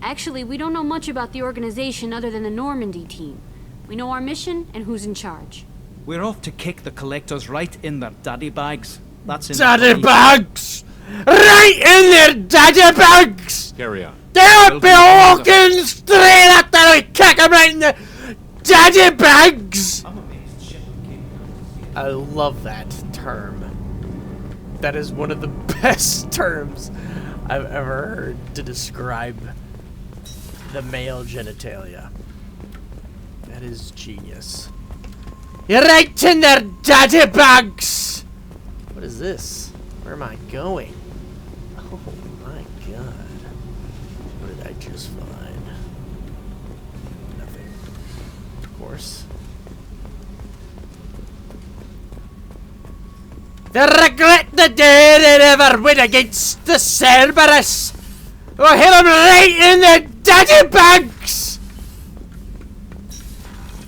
Actually, we don't know much about the organization other than the Normandy team. We know our mission and who's in charge. We're off to kick the collectors right in their daddy bags. That's in Daddy bags! Right in their daddy bags! Carry on. They'll be walking straight after we kick them right in the daddy bags! I love that term. That is one of the best terms I've ever heard to describe the male genitalia. That is genius. You're right in their daddy bags! What is this? Where am I going? Oh my god. What did I just find? Nothing. course. They regret the day they ever went against the Cerberus. We'll hit them right in the daddy bags.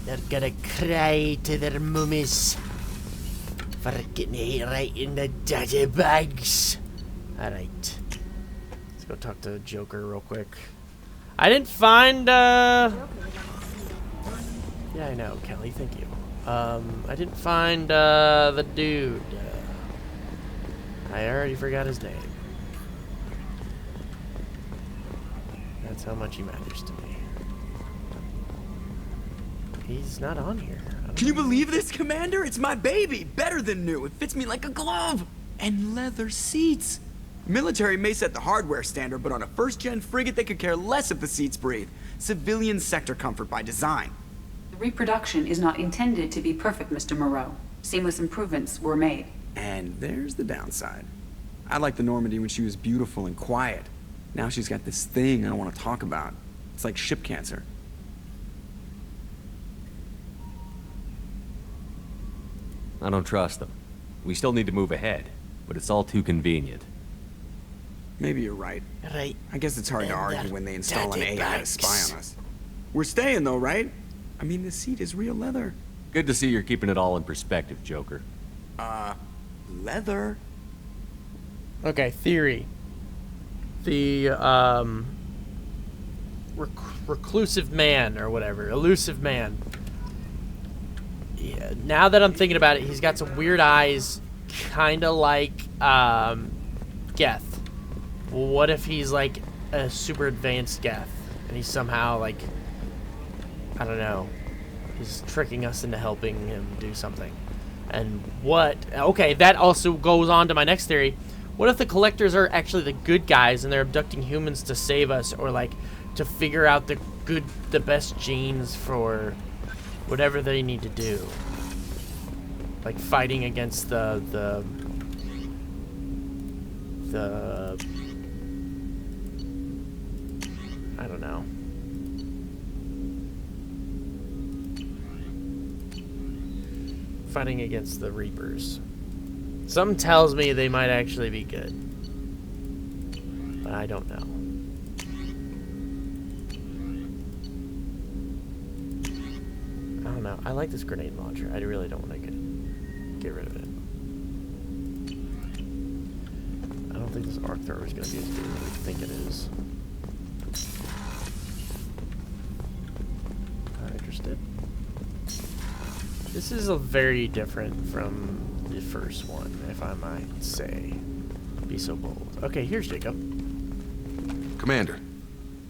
They're gonna cry to their mummies for getting hit right in the daddy bags. Alright. Let's go talk to Joker real quick. I didn't find, Yeah, I know, Kelly, thank you. I didn't find, the dude. I already forgot his name. That's how much he matters to me. He's not on here. Can you believe this, Commander? It's my baby! Better than new. It fits me like a glove! And leather seats. Military may set the hardware standard, but on a first-gen frigate, they could care less if the seats breathe. Civilian sector comfort by design. The reproduction is not intended to be perfect, Mr. Moreau. Seamless improvements were made. And there's the downside. I liked the Normandy when she was beautiful and quiet. Now she's got this thing I don't want to talk about. It's like ship cancer. I don't trust them. We still need to move ahead, but it's all too convenient. Maybe you're right. Right. I guess it's hard to argue when they install an AI to spy on us. We're staying though, right? I mean, the seat is real leather. Good to see you're keeping it all in perspective, Joker. Leather? Okay, theory. The, reclusive man, or whatever. Elusive man. Yeah, now that I'm thinking about it, he's got some weird eyes, kinda like, Geth. What if he's, like, a super advanced Geth, and he's somehow, like, I don't know, he's tricking us into helping him do something. And what, okay, that also goes on to my next theory. What if the collectors are actually the good guys and they're abducting humans to save us, or like to figure out the best genes for whatever they need to do? Like fighting against the I don't know. Fighting against the Reapers. Something tells me they might actually be good. But I don't know. I don't know. I like this grenade launcher. I really don't want to get rid of it. I don't think this arc thrower is going to be as good as I think it is. Not interested. This is a very different from the first one, if I might say. Be so bold. Okay, here's Jacob. Commander,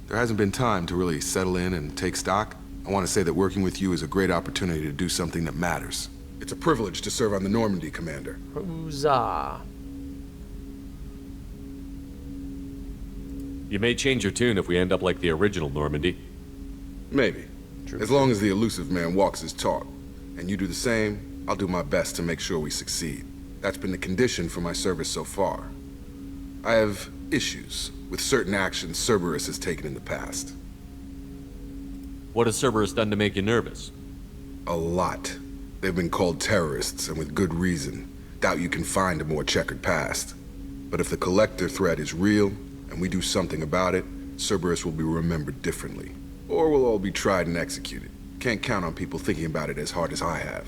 there hasn't been time to really settle in and take stock. I want to say that working with you is a great opportunity to do something that matters. It's a privilege to serve on the Normandy, Commander. Huzzah. You may change your tune if we end up like the original Normandy. Maybe. True. As long as the elusive man walks his talk, and you do the same, I'll do my best to make sure we succeed. That's been the condition for my service so far. I have issues with certain actions Cerberus has taken in the past. What has Cerberus done to make you nervous? A lot. They've been called terrorists, and with good reason. Doubt you can find a more checkered past. But if the Collector threat is real, and we do something about it, Cerberus will be remembered differently. Or we'll all be tried and executed. Can't count on people thinking about it as hard as I have.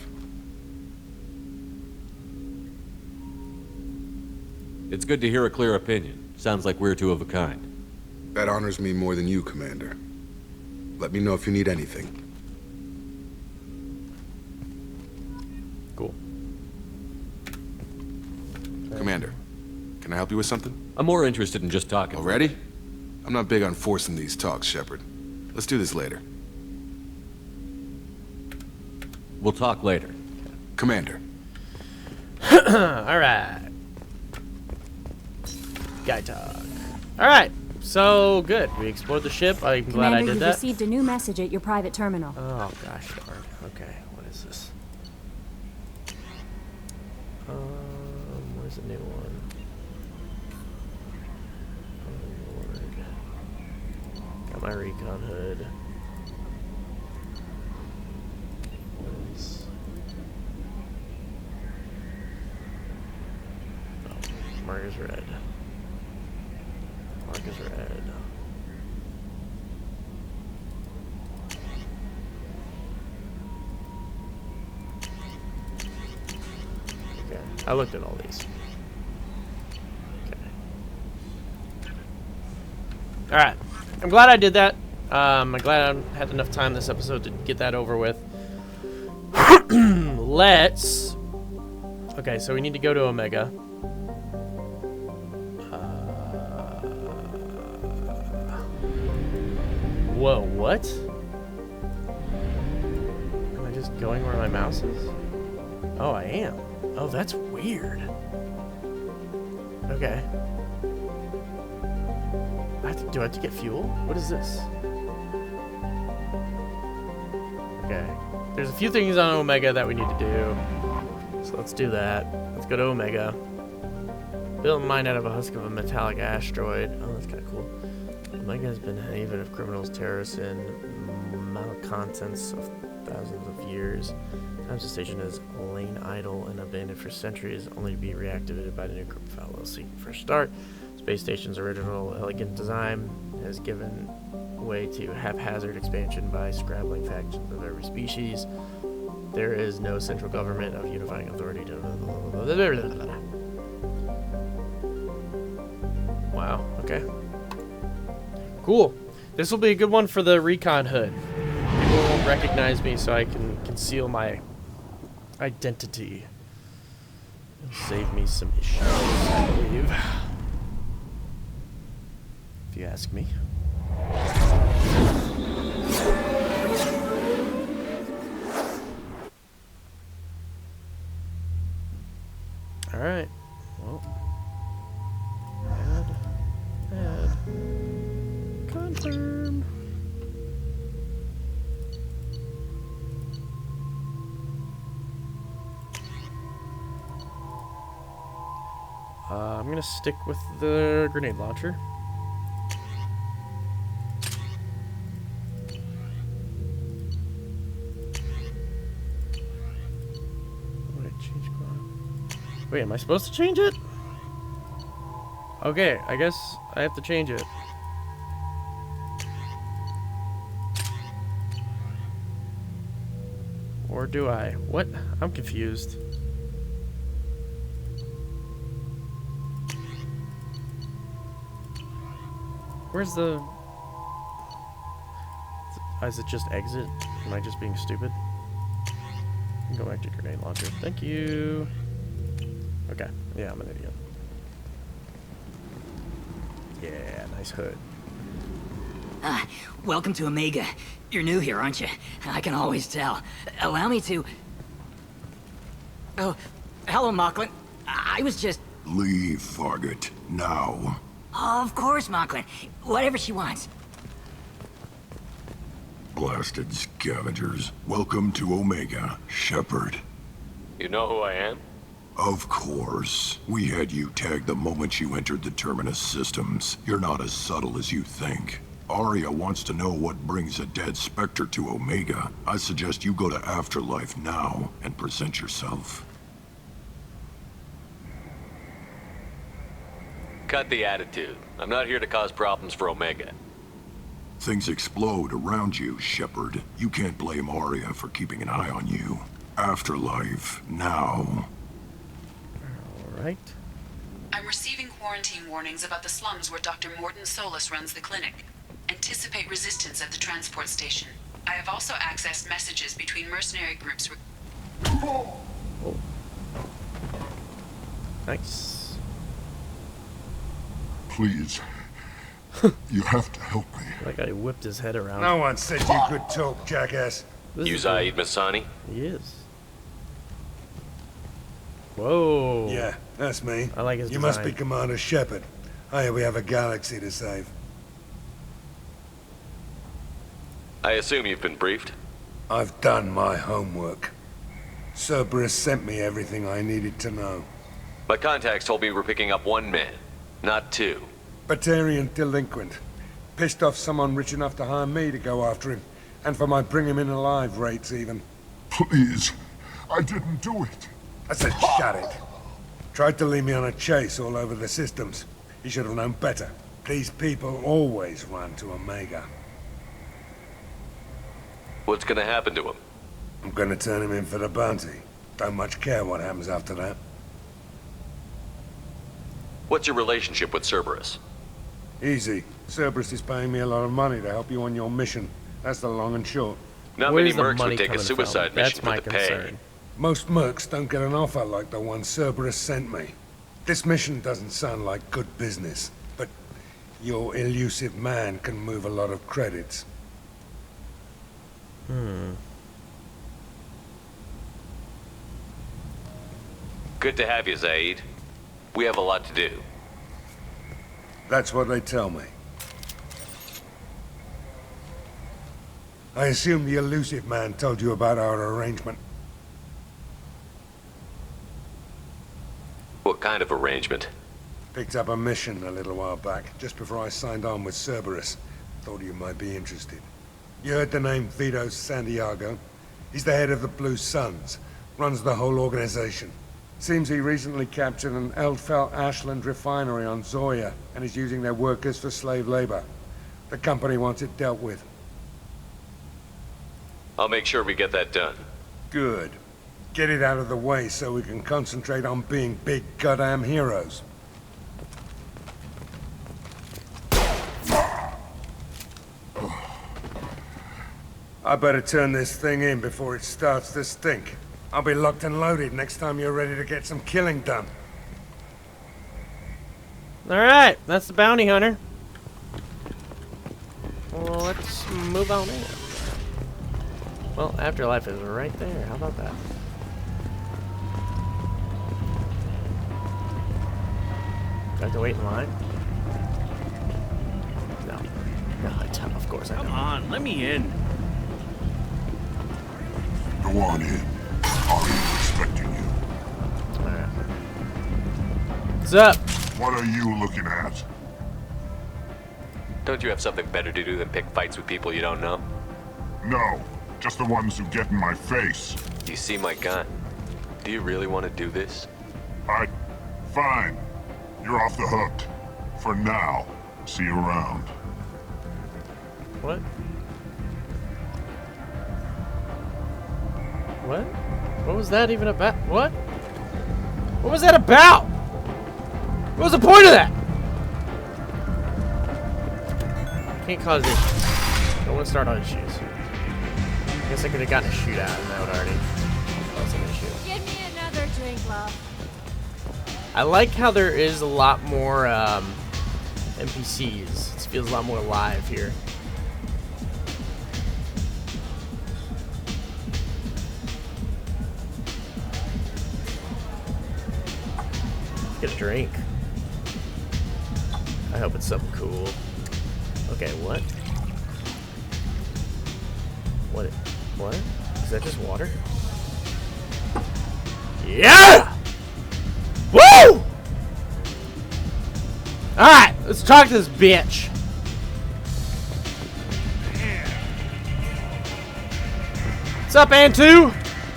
It's good to hear a clear opinion. Sounds like we're two of a kind. That honors me more than you, Commander. Let me know if you need anything. Cool. Commander, can I help you with something? I'm more interested in just talking. Already? I'm not big on forcing these talks, Shepard. Let's do this later. We'll talk later. Commander. Alright. Guy talk. Alright. So, good. We explored the ship. I'm glad I did you've that. Received a new message at your private terminal. Oh, gosh darn. Okay, what is this? Where's the new one? Oh, Lord. Got my recon hood. Mark is red. Mark is red. Okay, I looked at all these. Okay. Alright. I'm glad I did that. I'm glad I had enough time this episode to get that over with. Let's... Okay, so we need to go to Omega. Whoa, what? Am I just going where my mouse is? Oh, I am. Oh, that's weird. Okay. Do I have to get fuel? What is this? Okay. There's a few things on Omega that we need to do. So let's do that. Let's go to Omega. Built a mine out of a husk of a metallic asteroid. Oh, that's kind of cool. Omega has been a haven of criminals, terrorists, and malcontents of thousands of years. Sometimes the station has lain idle and abandoned for centuries, only to be reactivated by the new group of fellows seeking first start. Space Station's original elegant design has given way to haphazard expansion by scrabbling factions of every species. There is no central government of unifying authority to... Wow, okay. Cool. This will be a good one for the recon hood. People won't recognize me, so I can conceal my identity. It'll save me some issues, I believe. If you ask me. Alright. Well. Add. Confirm. I'm gonna stick with the grenade launcher. Wait, am I supposed to change it? Okay, I guess I have to change it. Or do I? What? I'm confused. Where's the... Is it just exit? Am I just being stupid? Go back to grenade launcher. Thank you. Okay. Yeah, I'm an idiot. Yeah, nice hood. Welcome to Omega. You're new here, aren't you? I can always tell. Allow me to... Oh, hello, Mocklin. I was just... Leave, Fargate. Now. Of course, Mocklin. Whatever she wants. Blasted scavengers. Welcome to Omega, Shepard. You know who I am? Of course. We had you tagged the moment you entered the Terminus systems. You're not as subtle as you think. Arya wants to know what brings a dead Spectre to Omega. I suggest you go to Afterlife now and present yourself. Cut the attitude. I'm not here to cause problems for Omega. Things explode around you, Shepard. You can't blame Arya for keeping an eye on you. Afterlife now. Right. I'm receiving quarantine warnings about the slums where Dr. Morton Solus runs the clinic. Anticipate resistance at the transport station. I have also accessed messages between mercenary groups. Oh. Nice. Please. You have to help me. That guy whipped his head around. No one said you could talk, jackass. You Zaid Masani? He is. Whoa. Yeah, that's me. I like his You design. must be Commander Shepard. Oh yeah, we have a galaxy to save. I assume you've been briefed? I've done my homework. Cerberus sent me everything I needed to know. My contacts told me we're picking up one man, not two. Batarian delinquent. Pissed off someone rich enough to hire me to go after him. And for my bring him in alive rates even. Please. I didn't do it. I said shut it. Tried to lead me on a chase all over the systems. He should have known better. These people always run to Omega. What's gonna happen to him? I'm gonna turn him in for the bounty. Don't much care what happens after that. What's your relationship with Cerberus? Easy. Cerberus is paying me a lot of money to help you on your mission. That's the long and short. Not many mercs would take a suicide mission for the pay. Most mercs don't get an offer like the one Cerberus sent me. This mission doesn't sound like good business, but your elusive man can move a lot of credits. Good to have you, Zaid. We have a lot to do. That's what they tell me. I assume the elusive man told you about our arrangement. What kind of arrangement? Picked up a mission a little while back, just before I signed on with Cerberus. Thought you might be interested. You heard the name Vito Santiago? He's the head of the Blue Suns, runs the whole organization. Seems he recently captured an Eldfell Ashland refinery on Zoya, and is using their workers for slave labor. The company wants it dealt with. I'll make sure we get that done. Good. Get it out of the way so we can concentrate on being big goddamn heroes. I better turn this thing in before it starts to stink. I'll be locked and loaded next time you're ready to get some killing done. Alright, that's the bounty hunter. Well, let's move on in. Well, Afterlife is right there. How about that? Do I have to wait in line? No. No, I don't. Of course I don't. Come on, let me in. Go on in. I'm expecting you. Alright. What's up? What are you looking at? Don't you have something better to do than pick fights with people you don't know? No, just the ones who get in my face. You see my gun. Do you really want to do this? Fine. You're off the hook. For now. See you around. What? What? What was that even about? What? What was that about? What was the point of that? Can't cause issues. Don't want to start on issues. I guess I could have gotten a shootout and that would already cause an issue. Give me another drink, love. I like how there is a lot more NPCs. It feels a lot more alive here. Get a drink. I hope it's something cool. Okay, what? What? Is that just water? Yeah! Woo! Alright, let's talk to this bitch. What's up, Antu?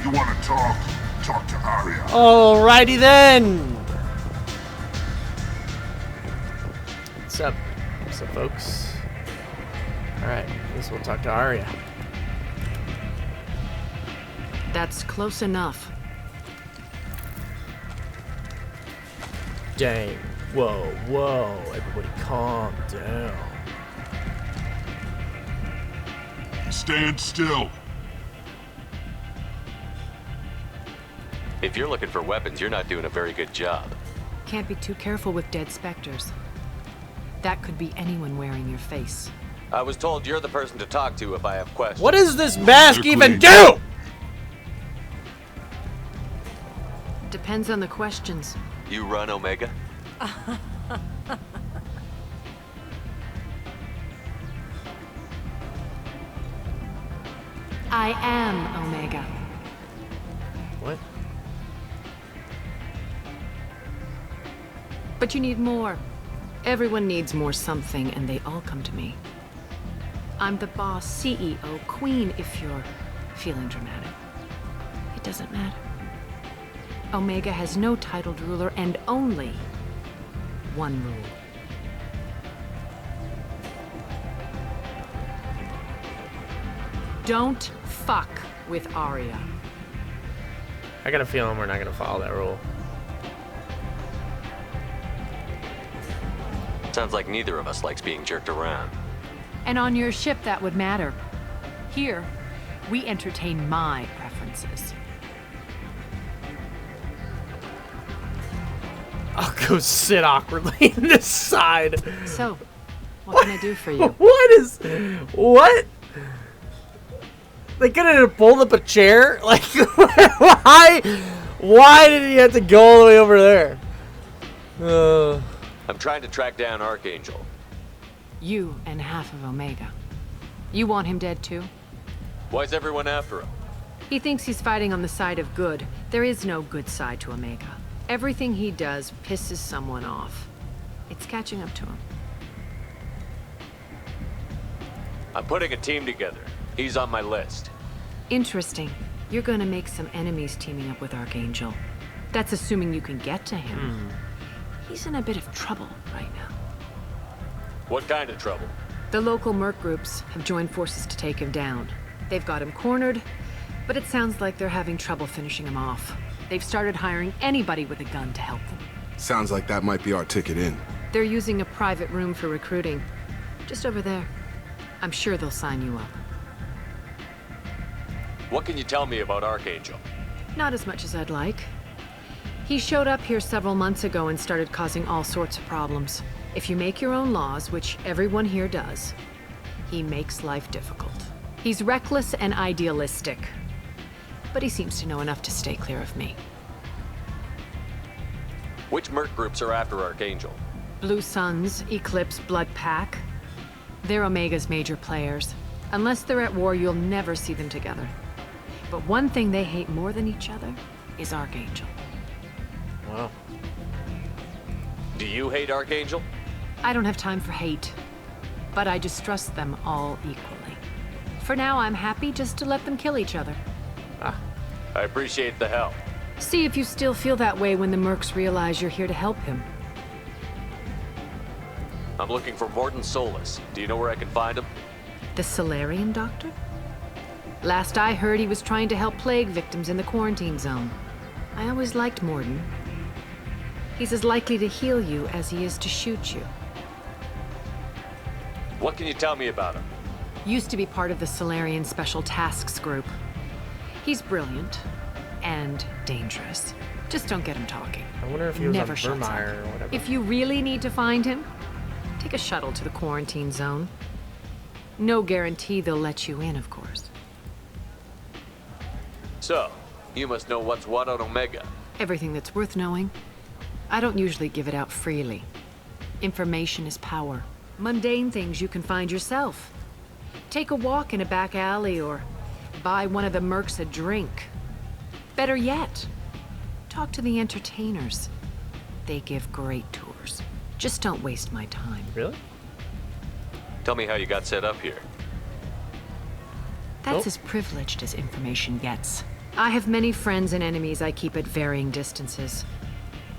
You want to talk? Talk to Arya. Alrighty then. What's up? What's up, folks? Alright, I guess we'll talk to Arya. That's close enough. Dang. Whoa, whoa. Everybody calm down. Stand still. If you're looking for weapons, you're not doing a very good job. Can't be too careful with dead specters. That could be anyone wearing your face. I was told you're the person to talk to if I have questions. What does this mask even do? Depends on the questions. You run Omega? I am Omega. What? But you need more. Everyone needs more something, and they all come to me. I'm the boss, CEO, queen, if you're feeling dramatic. It doesn't matter. Omega has no titled ruler and only one rule. Don't fuck with Arya. I got a feeling we're not gonna follow that rule. Sounds like neither of us likes being jerked around. And on your ship, that would matter. Here, we entertain my preferences. I'll go sit awkwardly in this side. So, what can I do for you? What? They could have pulled up a chair? Like, why did he have to go all the way over there? I'm trying to track down Archangel. You and half of Omega. You want him dead too? Why's everyone after him? He thinks he's fighting on the side of good. There is no good side to Omega. Everything he does pisses someone off. It's catching up to him. I'm putting a team together. He's on my list. Interesting. You're gonna make some enemies teaming up with Archangel. That's assuming you can get to him. He's in a bit of trouble right now. What kind of trouble? The local merc groups have joined forces to take him down. They've got him cornered, but it sounds like they're having trouble finishing him off. They've started hiring anybody with a gun to help them. Sounds like that might be our ticket in. They're using a private room for recruiting. Just over there. I'm sure they'll sign you up. What can you tell me about Archangel? Not as much as I'd like. He showed up here several months ago and started causing all sorts of problems. If you make your own laws, which everyone here does, he makes life difficult. He's reckless and idealistic, but he seems to know enough to stay clear of me. Which merc groups are after Archangel? Blue Suns, Eclipse, Blood Pack. They're Omega's major players. Unless they're at war, you'll never see them together. But one thing they hate more than each other is Archangel. Wow. Do you hate Archangel? I don't have time for hate, but I distrust them all equally. For now, I'm happy just to let them kill each other. I appreciate the help. See if you still feel that way when the mercs realize you're here to help him. I'm looking for Morton Solus. Do you know where I can find him? The Solarian doctor? Last I heard, he was trying to help plague victims in the quarantine zone. I always liked Morton. He's as likely to heal you as he is to shoot you. What can you tell me about him? Used to be part of the Solarian Special Tasks Group. He's brilliant and dangerous. Just don't get him talking. I wonder if he was Never on shuts up. Vermeer or whatever. If you really need to find him, take a shuttle to the quarantine zone. No guarantee they'll let you in, of course. So, you must know what's what on Omega. Everything that's worth knowing. I don't usually give it out freely. Information is power. Mundane things you can find yourself. Take a walk in a back alley or buy one of the mercs a drink. Better yet, talk to the entertainers. They give great tours. Just don't waste my time. Really? Tell me how you got set up here. That's as privileged as information gets. I have many friends and enemies I keep at varying distances.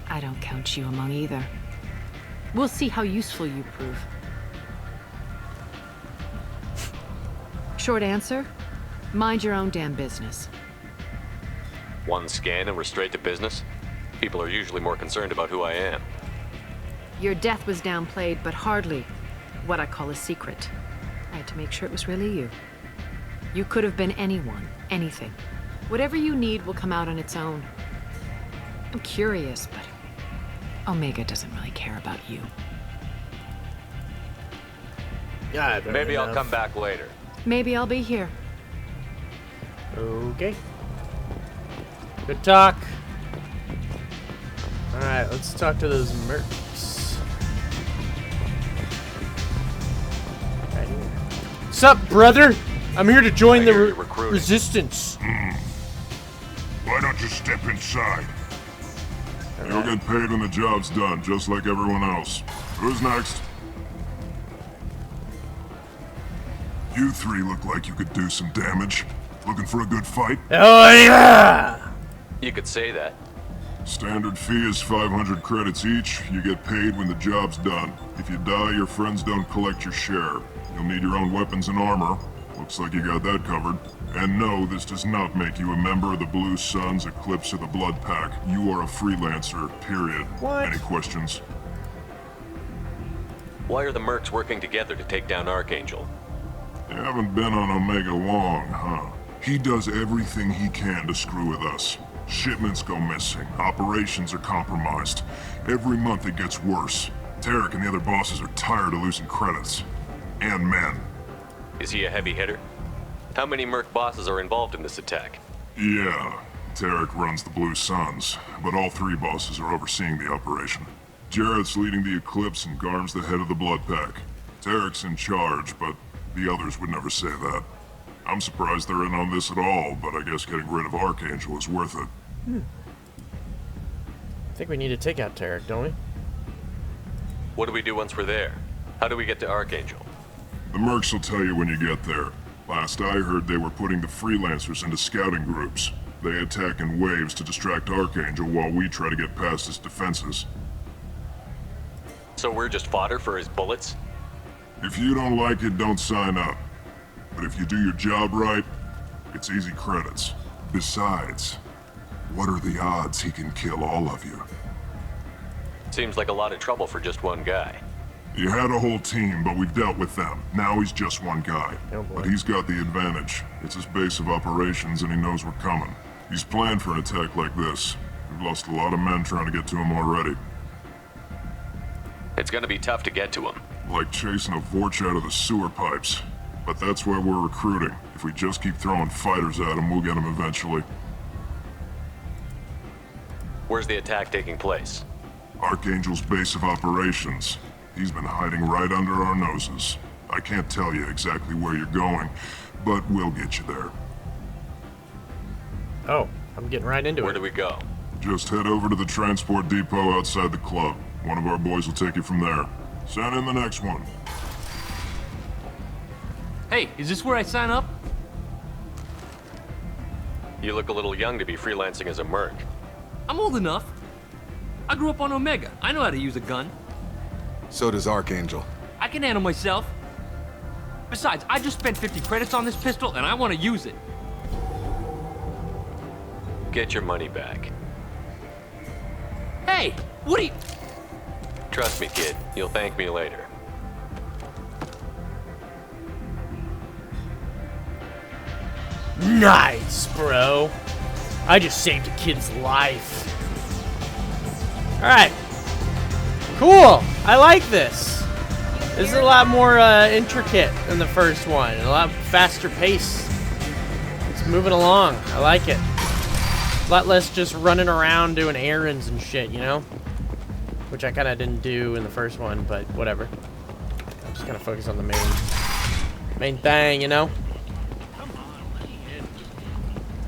I don't count you among either. We'll see how useful you prove. Short answer, mind your own damn business. One scan and we're straight to business? People are usually more concerned about who I am. Your death was downplayed, but hardly what I call a secret. I had to make sure it was really you. You could have been anyone, anything. Whatever you need will come out on its own. I'm curious, but Omega doesn't really care about you. Yeah, maybe I'll come back later. Maybe I'll be here. Okay. Good talk. Alright, let's talk to those mercs. Right here. What's up, brother? I'm here to join the resistance. Why don't you step inside? You'll get paid when the job's done, just like everyone else. Who's next? You three look like you could do some damage. Looking for a good fight? Oh, yeah! You could say that. Standard fee is 500 credits each. You get paid when the job's done. If you die, your friends don't collect your share. You'll need your own weapons and armor. Looks like you got that covered. And no, this does not make you a member of the Blue Suns, Eclipse, or the Blood Pack. You are a freelancer, period. What? Any questions? Why are the mercs working together to take down Archangel? You haven't been on Omega long, huh? He does everything he can to screw with us. Shipments go missing. Operations are compromised. Every month it gets worse. Tarek and the other bosses are tired of losing credits. And men. Is he a heavy hitter? How many merc bosses are involved in this attack? Yeah, Tarek runs the Blue Suns, but all three bosses are overseeing the operation. Jarrett's leading the Eclipse and Garm's the head of the Blood Pack. Tarek's in charge, but the others would never say that. I'm surprised they're in on this at all, but I guess getting rid of Archangel is worth it. I think we need to take out Tarek, don't we? What do we do once we're there? How do we get to Archangel? The mercs will tell you when you get there. Last I heard, they were putting the freelancers into scouting groups. They attack in waves to distract Archangel while we try to get past his defenses. So we're just fodder for his bullets? If you don't like it, don't sign up. But if you do your job right, it's easy credits. Besides, what are the odds he can kill all of you? Seems like a lot of trouble for just one guy. He had a whole team, but we've dealt with them. Now he's just one guy. Oh boy. But he's got the advantage. It's his base of operations and he knows we're coming. He's planned for an attack like this. We've lost a lot of men trying to get to him already. It's gonna be tough to get to him. Like chasing a Vorch out of the sewer pipes. But that's why we're recruiting. If we just keep throwing fighters at him, we'll get him eventually. Where's the attack taking place? Archangel's base of operations. He's been hiding right under our noses. I can't tell you exactly where you're going, but we'll get you there. Oh, I'm getting right into Where it. do we go? Just head over to the transport depot outside the club. One of our boys will take you from there. Send in the next one. Hey, is this where I sign up? You look a little young to be freelancing as a merc. I'm old enough. I grew up on Omega. I know how to use a gun. So does Archangel. I can handle myself. Besides, I just spent 50 credits on this pistol, and I want to use it. Get your money back. Hey, what are you... Trust me, kid. You'll thank me later. Nice, bro. I just saved a kid's life. Alright. Cool. I like this. This is a lot more intricate than the first one. And a lot faster pace. It's moving along. I like it. A lot less just running around doing errands and shit, you know? Which I kind of didn't do in the first one, but whatever. I'm just going to focus on the main thing, you know?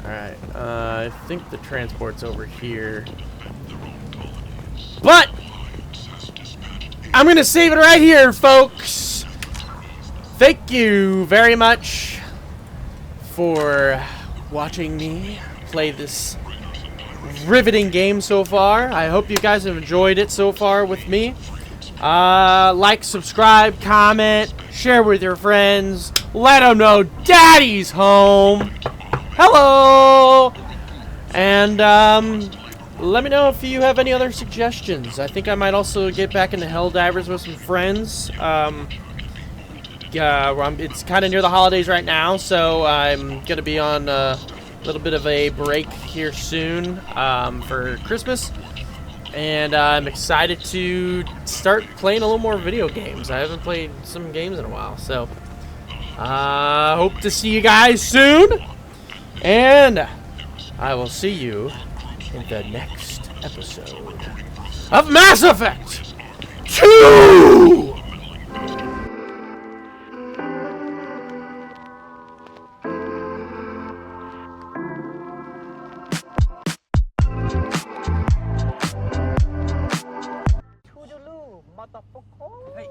Alright, I think the transport's over here. But! I'm gonna save it right here, folks! Thank you very much for watching me play this riveting game so far. I hope you guys have enjoyed it so far with me. Like, subscribe, comment, share with your friends. Let them know Daddy's home. Hello! And, let me know if you have any other suggestions. I think I might also get back into Helldivers with some friends. It's kind of near the holidays right now, so I'm going to be on a little bit of a break here soon for Christmas. And I'm excited to start playing a little more video games. I haven't played some games in a while, so hope to see you guys soon. And I will see you in the next episode of Mass Effect 2! Hey.